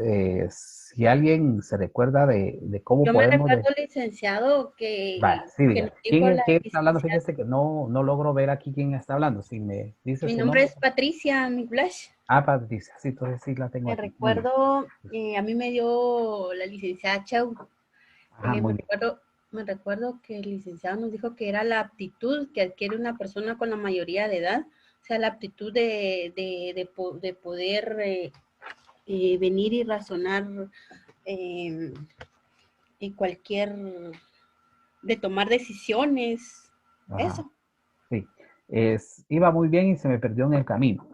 S1: si alguien se recuerda de cómo
S5: yo me
S1: podemos...
S5: recuerdo, licenciado,
S1: Vale, sí,
S5: que
S1: diga.
S5: nos dijo la
S1: ¿Quién está hablando?
S5: licenciada.
S1: Fíjese que no logro ver aquí quién está hablando. Si me dice
S5: Mi
S1: su
S5: nombre
S1: nombre.
S5: es Patricia Miglash.
S1: Ah, Patricia, sí, entonces sí la tengo
S5: Me
S1: aquí. Muy bien.
S5: recuerdo, a mí me dio la licenciada Chau.
S1: Ajá, muy bien.
S5: Me recuerdo que el licenciado nos dijo que era la aptitud que adquiere una persona con la mayoría de edad, o sea, la aptitud de poder venir y razonar eh, en cualquier, de tomar decisiones,
S1: Ajá,
S5: eso.
S1: sí. Iba muy bien y se me perdió en el camino.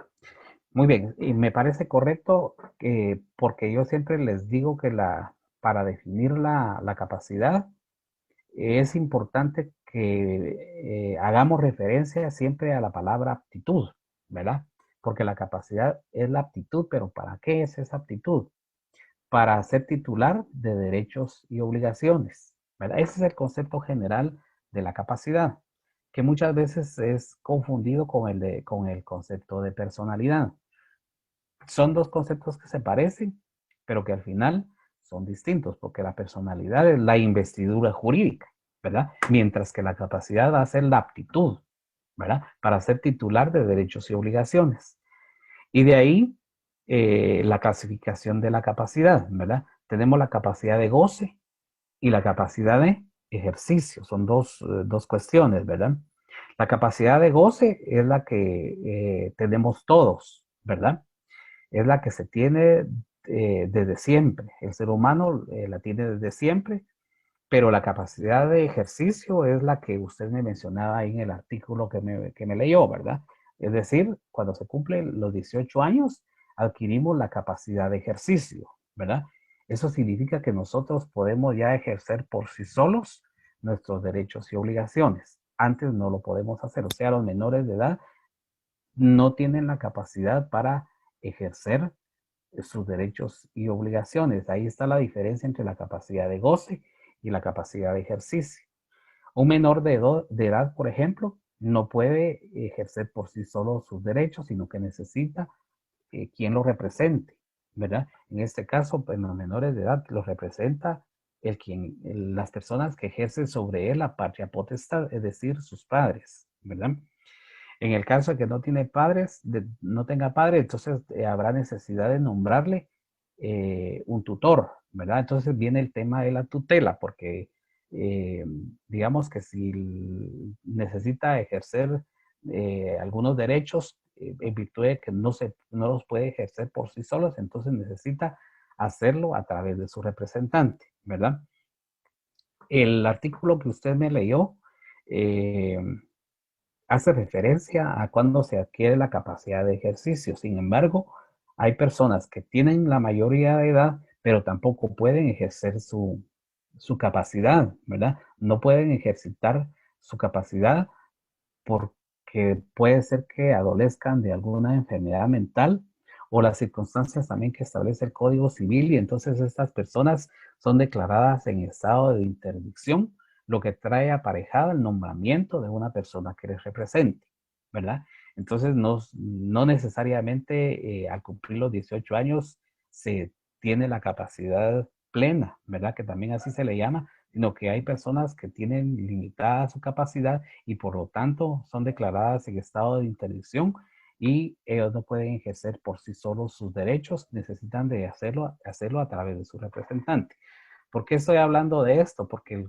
S1: Muy bien, y me parece correcto porque yo siempre les digo que para definir la capacidad es importante que hagamos referencia siempre a la palabra aptitud, ¿verdad? Porque la capacidad es la aptitud, pero ¿para qué es esa aptitud? Para ser titular de derechos y obligaciones, ¿verdad? Ese es el concepto general de la capacidad, que muchas veces es confundido con el concepto de personalidad. Son dos conceptos que se parecen, pero que al final son distintos, porque la personalidad es la investidura jurídica, ¿verdad? Mientras que la capacidad va a ser la aptitud, ¿verdad? Para ser titular de derechos y obligaciones. Y de ahí la clasificación de la capacidad, ¿verdad? Tenemos la capacidad de goce y la capacidad de ejercicio. Son dos cuestiones, ¿verdad? La capacidad de goce es la que tenemos todos, ¿verdad? Es la que se tiene desde siempre. El ser humano la tiene desde siempre, pero la capacidad de ejercicio es la que usted me mencionaba ahí en el artículo que me leyó, ¿verdad? Es decir, cuando se cumplen los 18 años, adquirimos la capacidad de ejercicio, ¿verdad? Eso significa que nosotros podemos ya ejercer por sí solos nuestros derechos y obligaciones. Antes no lo podemos hacer, o sea, los menores de edad no tienen la capacidad para ejercer sus derechos y obligaciones. Ahí está la diferencia entre la capacidad de goce y la capacidad de ejercicio. Un menor de edad, por ejemplo, no puede ejercer por sí solo sus derechos, sino que necesita quien lo represente, ¿verdad? En este caso, pues, los menores de edad los representa las personas que ejercen sobre él la patria potestad, es decir, sus padres, ¿verdad? En el caso de que no tiene padres, no tenga padre, entonces habrá necesidad de nombrarle un tutor, ¿verdad? Entonces viene el tema de la tutela, porque digamos que si necesita ejercer algunos derechos en virtud de que no los puede ejercer por sí solos, entonces necesita hacerlo a través de su representante, ¿verdad? El artículo que usted me leyó eh, hace referencia a cuando se adquiere la capacidad de ejercicio. Sin embargo, hay personas que tienen la mayoría de edad, pero tampoco pueden ejercer su capacidad, ¿verdad? No pueden ejercitar su capacidad porque puede ser que adolezcan de alguna enfermedad mental o las circunstancias también que establece el Código Civil y entonces estas personas son declaradas en estado de interdicción lo que trae aparejado el nombramiento de una persona que les represente, ¿verdad? Entonces, no necesariamente al cumplir los 18 años se tiene la capacidad plena, ¿verdad? Que también así se le llama, sino que hay personas que tienen limitada su capacidad y por lo tanto son declaradas en estado de interdicción y ellos no pueden ejercer por sí solos sus derechos, necesitan de hacerlo a través de su representante. ¿Por qué estoy hablando de esto? Porque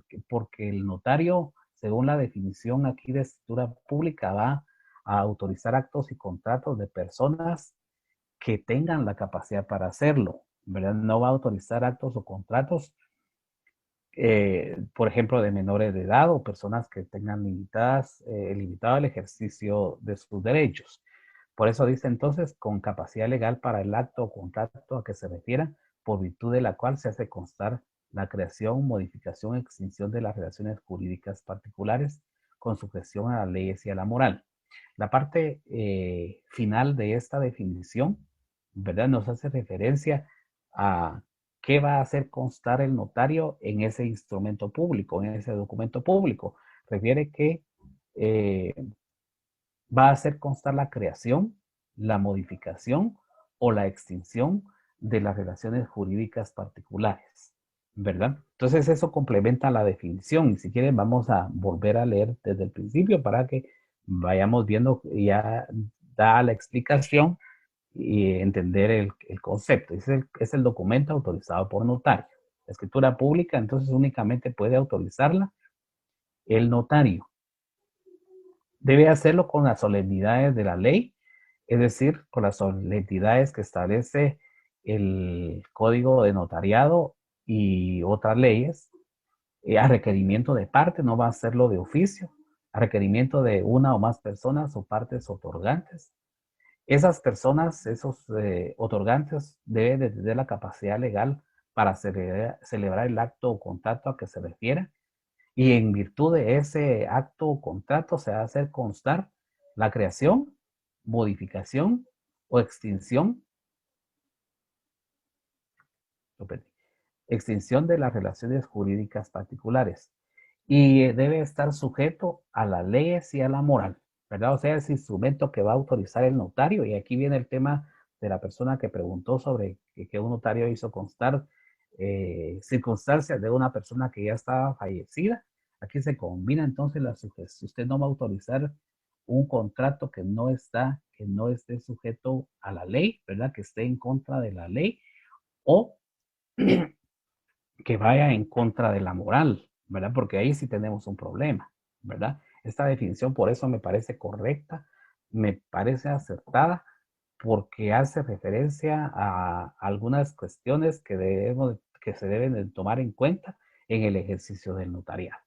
S1: el notario, según la definición aquí de escritura pública, va a autorizar actos y contratos de personas que tengan la capacidad para hacerlo, ¿verdad? No va a autorizar actos o contratos, por ejemplo, de menores de edad o personas que tengan limitado el ejercicio de sus derechos. Por eso dice entonces, con capacidad legal para el acto o contrato a que se refiera, por virtud de la cual se hace constar la creación, modificación, extinción de las relaciones jurídicas particulares con sujeción a las leyes y a la moral. La parte final de esta definición, ¿verdad? Nos hace referencia a qué va a hacer constar el notario en ese instrumento público, en ese documento público. Refiere que va a hacer constar la creación, la modificación o la extinción de las relaciones jurídicas particulares, ¿verdad? Entonces eso complementa la definición y si quieren vamos a volver a leer desde el principio para que vayamos viendo, ya da la explicación y entender el concepto. Es el documento autorizado por notario. La escritura pública entonces únicamente puede autorizarla el notario. Debe hacerlo con las solemnidades de la ley, es decir, con las solemnidades que establece el Código de Notariado y otras leyes. A requerimiento de parte, no va a hacerlo de oficio, a requerimiento de una o más personas o partes otorgantes. Esas personas, esos otorgantes, deben de tener la capacidad legal para celebrar el acto o contrato a que se refiera. Y en virtud de ese acto o contrato se va a hacer constar la creación, modificación o extinción de las relaciones jurídicas particulares. Y debe estar sujeto a las leyes y a la moral, ¿verdad? O sea, ese instrumento que va a autorizar el notario. Y aquí viene el tema de la persona que preguntó sobre que un notario hizo constar circunstancias de una persona que ya estaba fallecida. Aquí se combina entonces la sujeción. Si usted no va a autorizar un contrato que no esté sujeto a la ley, ¿verdad? Que esté en contra de la ley o que vaya en contra de la moral, ¿verdad? Porque ahí sí tenemos un problema, ¿verdad? Esta definición por eso me parece correcta, me parece acertada, porque hace referencia a algunas cuestiones que se deben de tomar en cuenta en el ejercicio del notariado.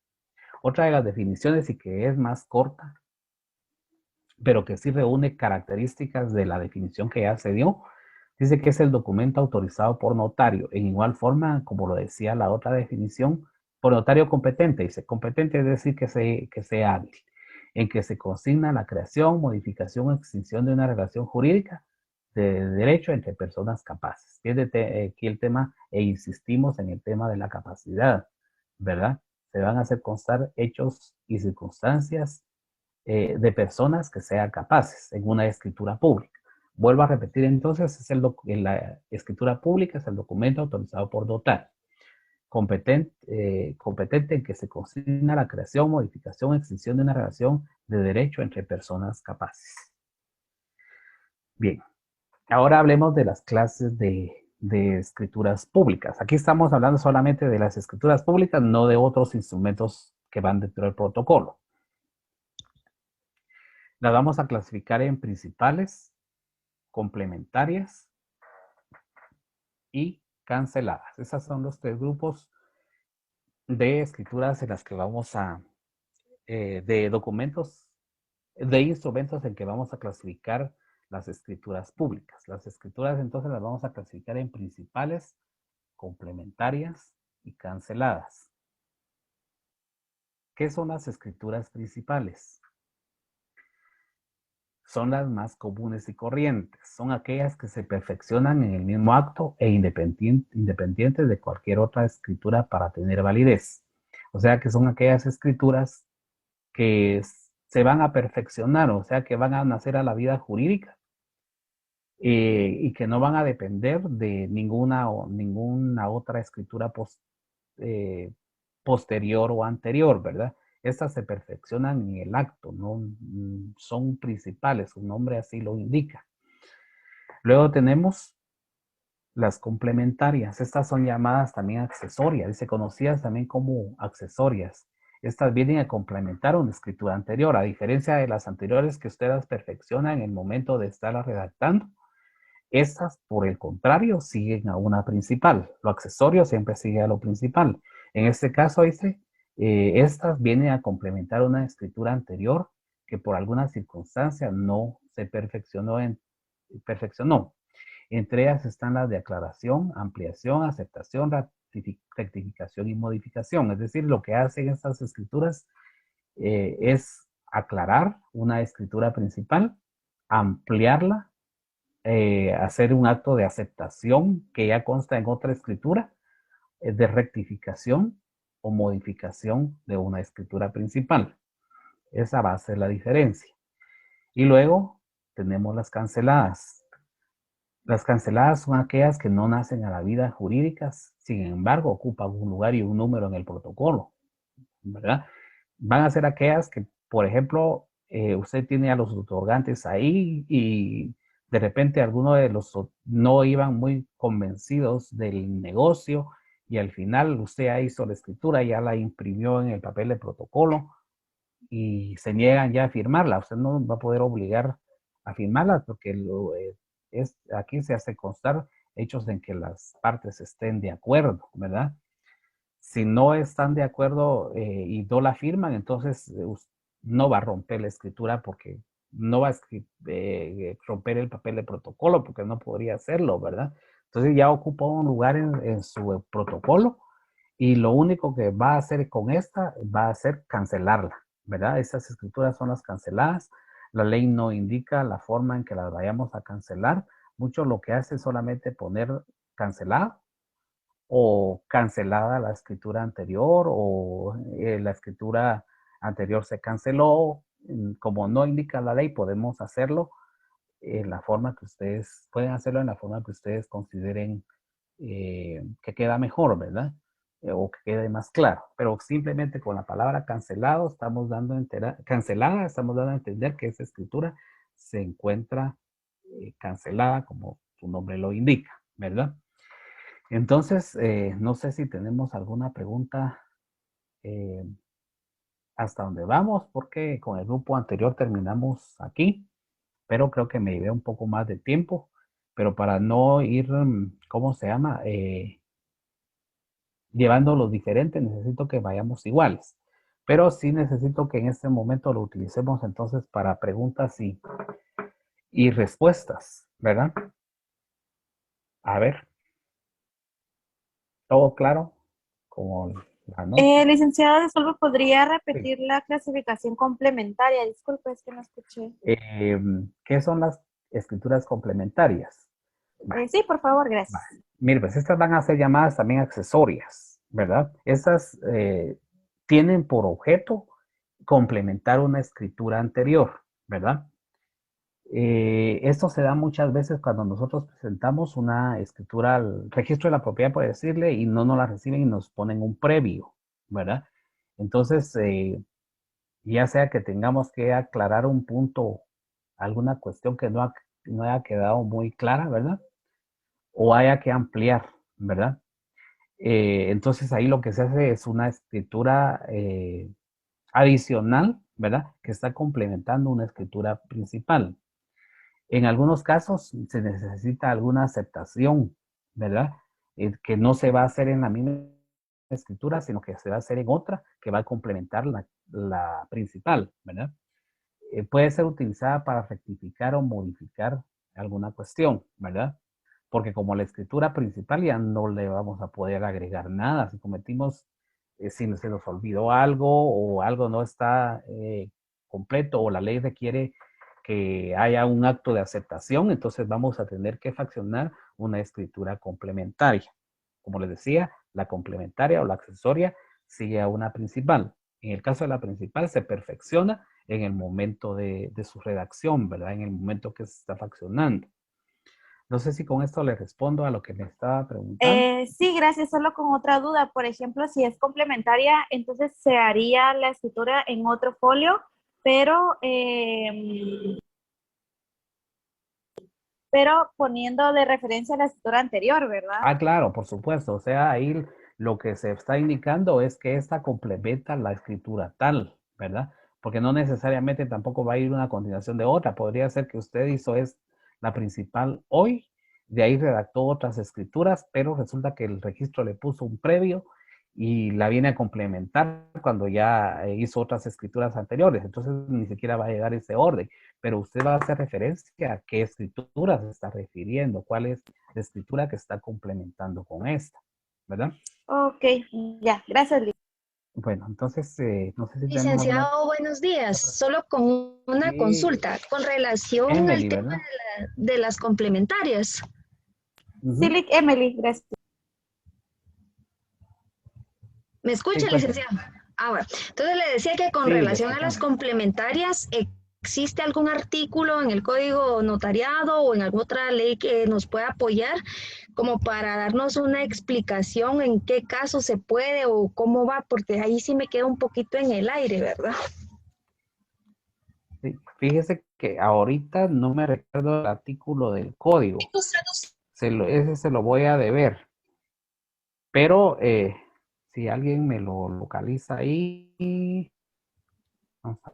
S1: Otra de las definiciones y que es más corta, pero que sí reúne características de la definición que ya se dio, dice que es el documento autorizado por notario, en igual forma, como lo decía la otra definición, por notario competente. Dice, competente es decir que sea hábil, en que se consigna la creación, modificación o extinción de una relación jurídica de derecho entre personas capaces. Es aquí el tema, e insistimos en el tema de la capacidad, ¿verdad? Se van a hacer constar hechos y circunstancias de personas que sean capaces en una escritura pública. Vuelvo a repetir entonces, la escritura pública es el documento autorizado por notario, competente en que se consigna la creación, modificación, extinción de una relación de derecho entre personas capaces. Bien, ahora hablemos de las clases de escrituras públicas. Aquí estamos hablando solamente de las escrituras públicas, no de otros instrumentos que van dentro del protocolo. Las vamos a clasificar en principales, complementarias y canceladas. Esos son los tres grupos de escrituras en las que vamos a, de documentos, de instrumentos en que vamos a clasificar las escrituras públicas. Las escrituras entonces las vamos a clasificar en principales, complementarias y canceladas. ¿Qué son las escrituras principales? Son las más comunes y corrientes. Son aquellas que se perfeccionan en el mismo acto e independientes de cualquier otra escritura para tener validez. O sea, que son aquellas escrituras que se van a perfeccionar, o sea, que van a nacer a la vida jurídica y que no van a depender de ninguna otra escritura posterior o anterior, ¿verdad? Estas se perfeccionan en el acto, no son principales, su nombre así lo indica. Luego tenemos las complementarias. Estas son llamadas también accesorias, dice, conocidas también como accesorias. Estas vienen a complementar una escritura anterior, a diferencia de las anteriores que ustedes perfeccionan en el momento de estarla redactando. Estas, por el contrario, siguen a una principal. Lo accesorio siempre sigue a lo principal. En este caso, dice, estas vienen a complementar una escritura anterior que por alguna circunstancia no se perfeccionó. Entre ellas están las de aclaración, ampliación, aceptación, rectificación y modificación. Es decir, lo que hacen estas escrituras es aclarar una escritura principal, ampliarla, hacer un acto de aceptación que ya consta en otra escritura, de rectificación o modificación de una escritura principal. Esa va a ser la diferencia. Y luego tenemos las canceladas. Las canceladas son aquellas que no nacen a la vida jurídica, sin embargo, ocupan un lugar y un número en el protocolo, ¿verdad? Van a ser aquellas que, por ejemplo, usted tiene a los otorgantes ahí y de repente algunos de los no iban muy convencidos del negocio y al final usted ya hizo la escritura, ya la imprimió en el papel de protocolo y se niegan ya a firmarla. Usted no va a poder obligar a firmarla porque aquí se hace constar hechos en que las partes estén de acuerdo, ¿verdad? Si no están de acuerdo y no la firman, entonces no va a romper la escritura porque no va a romper el papel de protocolo porque no podría hacerlo, ¿verdad? Entonces ya ocupa un lugar en su protocolo y lo único que va a hacer con esta va a ser cancelarla, ¿verdad? Estas escrituras son las canceladas. La ley no indica la forma en que las vayamos a cancelar. Mucho lo que hace es solamente poner cancelado o cancelada la escritura anterior o la escritura anterior se canceló. Como no indica la ley, podemos hacerlo en la forma que ustedes, pueden hacerlo en la forma que ustedes consideren que queda mejor, ¿verdad? O que quede más claro. Pero simplemente con la palabra cancelado estamos dando cancelada, estamos dando a entender que esa escritura se encuentra cancelada como su nombre lo indica, ¿verdad? Entonces, no sé si tenemos alguna pregunta hasta donde vamos, porque con el grupo anterior terminamos aquí, pero creo que me llevé un poco más de tiempo, pero para no ir, ¿cómo se llama? Llevándolos diferentes, necesito que vayamos iguales. Pero sí necesito que en este momento lo utilicemos entonces para preguntas y respuestas, ¿verdad? A ver. ¿Todo claro? Como la nota.
S7: Licenciada, solo podría repetir la clasificación complementaria. Disculpe, es que no escuché.
S1: ¿Qué son las escrituras complementarias?
S7: Sí, por favor, gracias.
S1: Mire, pues estas van a ser llamadas también accesorias, ¿verdad? Estas tienen por objeto complementar una escritura anterior, ¿verdad? Esto se da muchas veces cuando nosotros presentamos una escritura al registro de la propiedad, por decirle, y no nos la reciben y nos ponen un previo, ¿verdad? Entonces, ya sea que tengamos que aclarar un punto, alguna cuestión que no haya quedado muy clara, ¿verdad? O haya que ampliar, ¿verdad? Entonces ahí lo que se hace es una escritura adicional, ¿verdad? Que está complementando una escritura principal. En algunos casos se necesita alguna aceptación, ¿verdad? Que no se va a hacer en la misma escritura, sino que se va a hacer en otra que va a complementar la principal, ¿verdad? Puede ser utilizada para rectificar o modificar alguna cuestión, ¿verdad? Porque como la escritura principal ya no le vamos a poder agregar nada. Si cometimos, si se nos olvidó algo o algo no está completo o la ley requiere que haya un acto de aceptación, entonces vamos a tener que fraccionar una escritura complementaria. Como les decía, la complementaria o la accesoria sigue a una principal. En el caso de la principal se perfecciona en el momento de su redacción, ¿verdad? En el momento que se está faccionando. No sé si con esto le respondo a lo que me estaba preguntando.
S7: Sí, gracias. Solo con otra duda. Por ejemplo, si es complementaria, entonces se haría la escritura en otro folio, pero poniendo de referencia la escritura anterior, ¿verdad?
S1: Ah, claro, por supuesto. O sea, ahí lo que se está indicando es que esta complementa la escritura tal, ¿verdad? Porque no necesariamente tampoco va a ir una continuación de otra. Podría ser que usted hizo es la principal hoy, de ahí redactó otras escrituras, pero resulta que el registro le puso un previo y la viene a complementar cuando ya hizo otras escrituras anteriores. Entonces ni siquiera va a llegar ese orden, pero usted va a hacer referencia a qué escritura se está refiriendo, cuál es la escritura que está complementando con esta, ¿verdad?
S7: Ok, ya, gracias, Liz.
S1: Bueno, entonces, no sé si tenemos alguna...
S2: Licenciado, buenos días. Solo con una
S1: Sí,
S2: consulta con relación al
S1: Emily,
S2: tema
S1: ¿verdad?
S2: de las complementarias.
S1: Ujú.
S7: Sí, Emily, gracias.
S2: ¿Me
S1: Sí,
S2: escucha,
S1: cuénteme.
S2: licenciado? Ah, bueno. Entonces le decía que con
S1: Sí, le
S2: relación a las
S1: escuchamos.
S2: complementarias, ¿existe algún artículo en el Código Notariado o en alguna otra ley que nos pueda apoyar como para darnos una explicación en qué caso se puede o cómo va? Porque ahí sí me queda un poquito en el aire, ¿verdad?
S1: Sí, fíjese que ahorita no me recuerdo el artículo del código. Ese se lo voy a deber. Pero si alguien me lo localiza ahí, vamos a-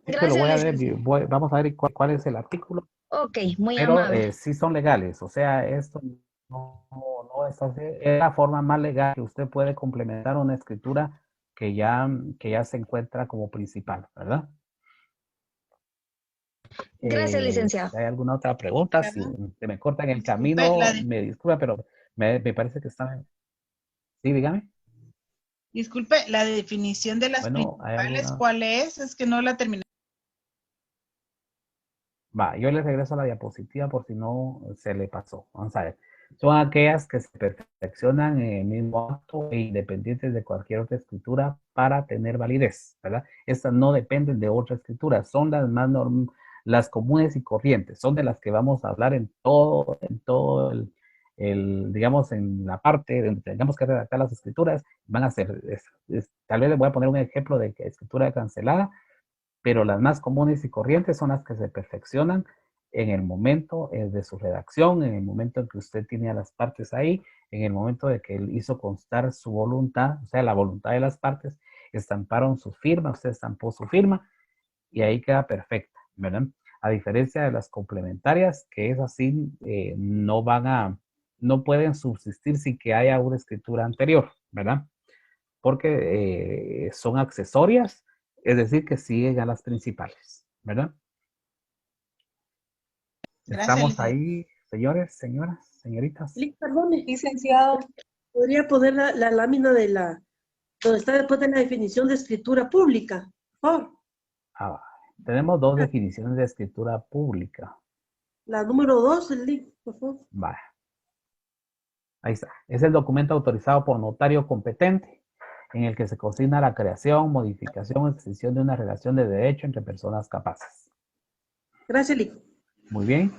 S1: sí se lo
S2: Gracias,
S1: voy a ver.
S2: licenciado.
S1: Vamos a ver cuál es el artículo.
S2: Ok, muy
S1: Pero
S2: amable.
S1: sí son legales. O sea, esto no es así. Es la forma más legal que usted puede complementar una escritura que ya se encuentra como principal, ¿verdad?
S2: Gracias, licenciado.
S1: Si hay alguna otra pregunta, si
S8: ¿Verdad?
S1: se me corta en el
S8: Disculpe,
S1: camino, me disculpa, pero me parece que está... Sí, dígame.
S8: disculpe, la definición de las
S1: Bueno, ¿hay
S8: principales,
S1: alguna?
S8: ¿cuál es? Es que no la terminé.
S1: Va, yo le regreso a la diapositiva por si no se le pasó. Vamos a ver. Son aquellas que se perfeccionan en el mismo acto e independientes de cualquier otra escritura para tener validez, ¿verdad? Estas no dependen de otra escritura, son las más las comunes y corrientes, son de las que vamos a hablar en todo digamos, en la parte donde tengamos que redactar las escrituras, van a ser, tal vez les voy a poner un ejemplo de que escritura cancelada, pero las más comunes y corrientes son las que se perfeccionan en el momento de su redacción, en el momento en que usted tiene a las partes ahí, en el momento de que él hizo constar su voluntad, o sea, la voluntad de las partes, estamparon su firma, usted estampó su firma y ahí queda perfecta, ¿verdad? A diferencia de las complementarias, que es así, no pueden subsistir sin que haya una escritura anterior, ¿verdad? Porque son accesorias, es decir, que siguen a las principales, ¿verdad?
S8: Gracias,
S1: Estamos
S8: licenciado.
S1: ahí, señores, señoras, señoritas.
S3: Perdone,
S6: Licenciado,
S3: podría poner la lámina donde está después de la definición de escritura pública, por favor.
S1: Ah, tenemos dos definiciones de escritura pública.
S3: La número 2, el link, por favor.
S1: Vale. Ahí está. Es el documento autorizado por notario competente en el que se consigna la creación, modificación o extensión de una relación de derecho entre personas capaces.
S3: Gracias, Lico.
S1: Muy bien.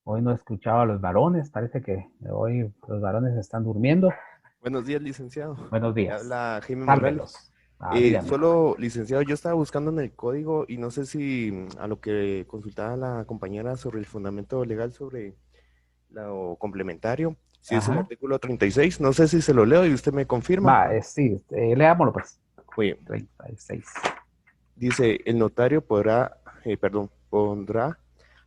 S1: Hoy no he escuchado a los varones. Parece que hoy los varones están durmiendo.
S9: Buenos días, licenciado.
S1: Buenos
S9: Le
S1: días.
S9: habla Jaime Morales.
S1: Sálvelos. Dígame.
S9: Solo, licenciado, yo estaba buscando en el código y no sé si a lo que consultaba la compañera sobre el fundamento legal sobre lo complementario, si es el
S1: Ajá.
S9: artículo 36, no sé si se lo leo y usted me confirma.
S1: Va, sí, leámoslo pues.
S9: Oye,
S1: 36.
S9: dice, el notario pondrá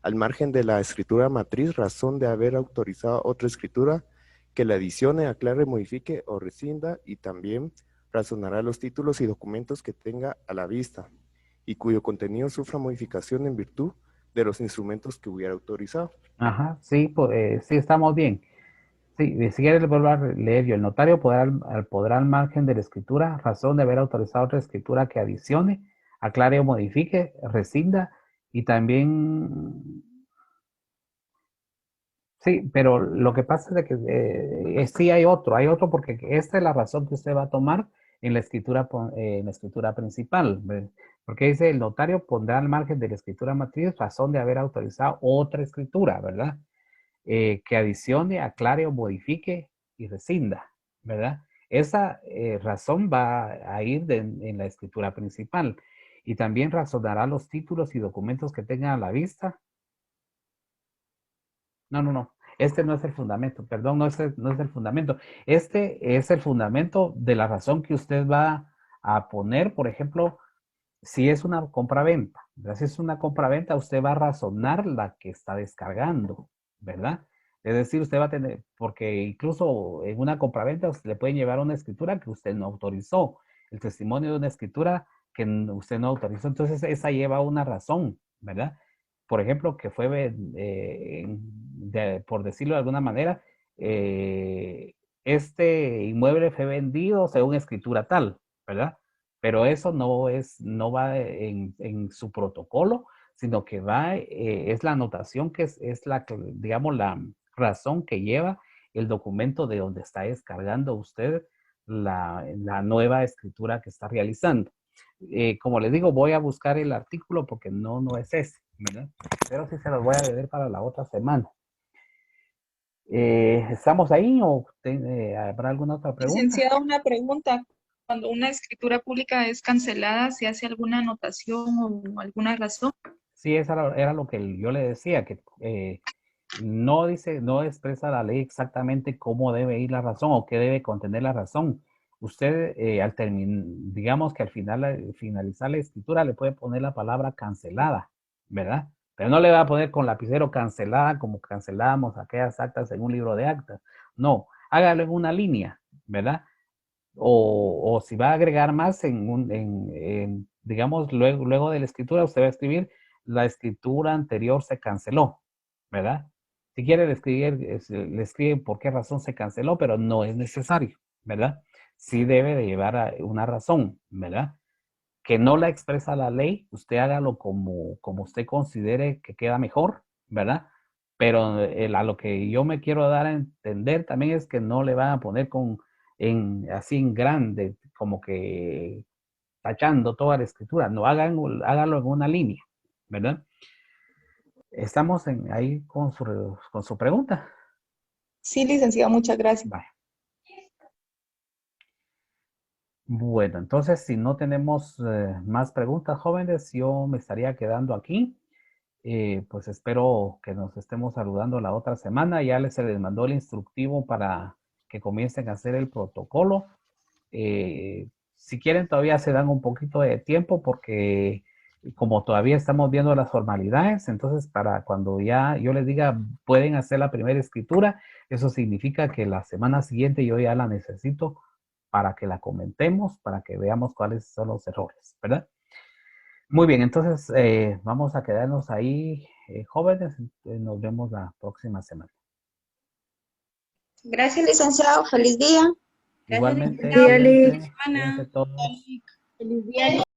S9: al margen de la escritura matriz razón de haber autorizado otra escritura que la adicione, aclare, modifique o rescinda, y también razonará los títulos y documentos que tenga a la vista y cuyo contenido sufra modificación en virtud de los instrumentos que hubiera autorizado.
S1: Ajá, sí, sí, estamos bien. Sí, si quiere le vuelvo a leer yo. El notario podrá al margen de la escritura, razón de haber autorizado otra escritura que adicione, aclare o modifique, rescinda, y también Sí, pero lo que pasa es de que sí hay otro porque esta es la razón que usted va a tomar en la escritura principal, ¿ve? Porque dice el notario pondrá al margen de la escritura matriz razón de haber autorizado otra escritura, ¿verdad? Que adicione, aclare o modifique y rescinda, ¿verdad? Esa razón va a ir en la escritura principal y también razonará los títulos y documentos que tengan a la vista. No. Este no es el fundamento, perdón, no es el fundamento. Este es el fundamento de la razón que usted va a poner, por ejemplo, si es una compraventa, ¿verdad? Si es una compraventa, usted va a razonar la que está descargando, ¿verdad? Es decir, usted va a tener, porque incluso en una compraventa usted le pueden llevar una escritura que usted no autorizó, el testimonio de una escritura que usted no autorizó, entonces esa lleva una razón, ¿verdad? Por ejemplo, que fue, por decirlo de alguna manera, este inmueble fue vendido según escritura tal, ¿verdad? Pero eso no va en su protocolo, sino que va, es la anotación que es la, digamos, la razón que lleva el documento de donde está descargando usted la nueva escritura que está realizando. Como les digo, voy a buscar el artículo porque no es ese, ¿verdad? Pero sí se los voy a leer para la otra semana. ¿Estamos ahí o habrá alguna otra pregunta?
S6: Licenciado, una pregunta. Cuando una escritura pública es cancelada, ¿se hace alguna anotación o alguna razón?
S1: Sí, esa era lo que yo le decía, que no expresa la ley exactamente cómo debe ir la razón o qué debe contener la razón. Usted, digamos que al finalizar la escritura, le puede poner la palabra cancelada, ¿verdad? Pero no le va a poner con lapicero cancelada como cancelamos aquellas actas en un libro de actas. No, hágalo en una línea, ¿verdad? O si va a agregar más digamos, luego de la escritura, usted va a escribir la escritura anterior se canceló, ¿verdad? Si quiere le escribe por qué razón se canceló, pero no es necesario, ¿verdad? Sí debe de llevar a una razón, ¿verdad? Que no la expresa la ley, usted hágalo como usted considere que queda mejor, ¿verdad? Pero a lo que yo me quiero dar a entender también es que no le van a poner así en grande, como que tachando toda la escritura, no háganlo en una línea, ¿verdad? Estamos ahí con su pregunta.
S6: Sí, licenciado, muchas gracias.
S1: Vale. Bueno, entonces si no tenemos más preguntas, jóvenes, yo me estaría quedando aquí. Pues espero que nos estemos saludando la otra semana. Ya se les mandó el instructivo para que comiencen a hacer el protocolo. Si quieren, todavía se dan un poquito de tiempo porque como todavía estamos viendo las formalidades, entonces para cuando ya yo les diga pueden hacer la primera escritura, eso significa que la semana siguiente yo ya la necesito para que la comentemos, para que veamos cuáles son los errores, ¿verdad? Muy bien, entonces vamos a quedarnos ahí, jóvenes. Nos vemos la próxima semana.
S4: Gracias, licenciado. Feliz día.
S1: Igualmente,
S5: Gracias,
S1: cuídense todos.
S5: Feliz día.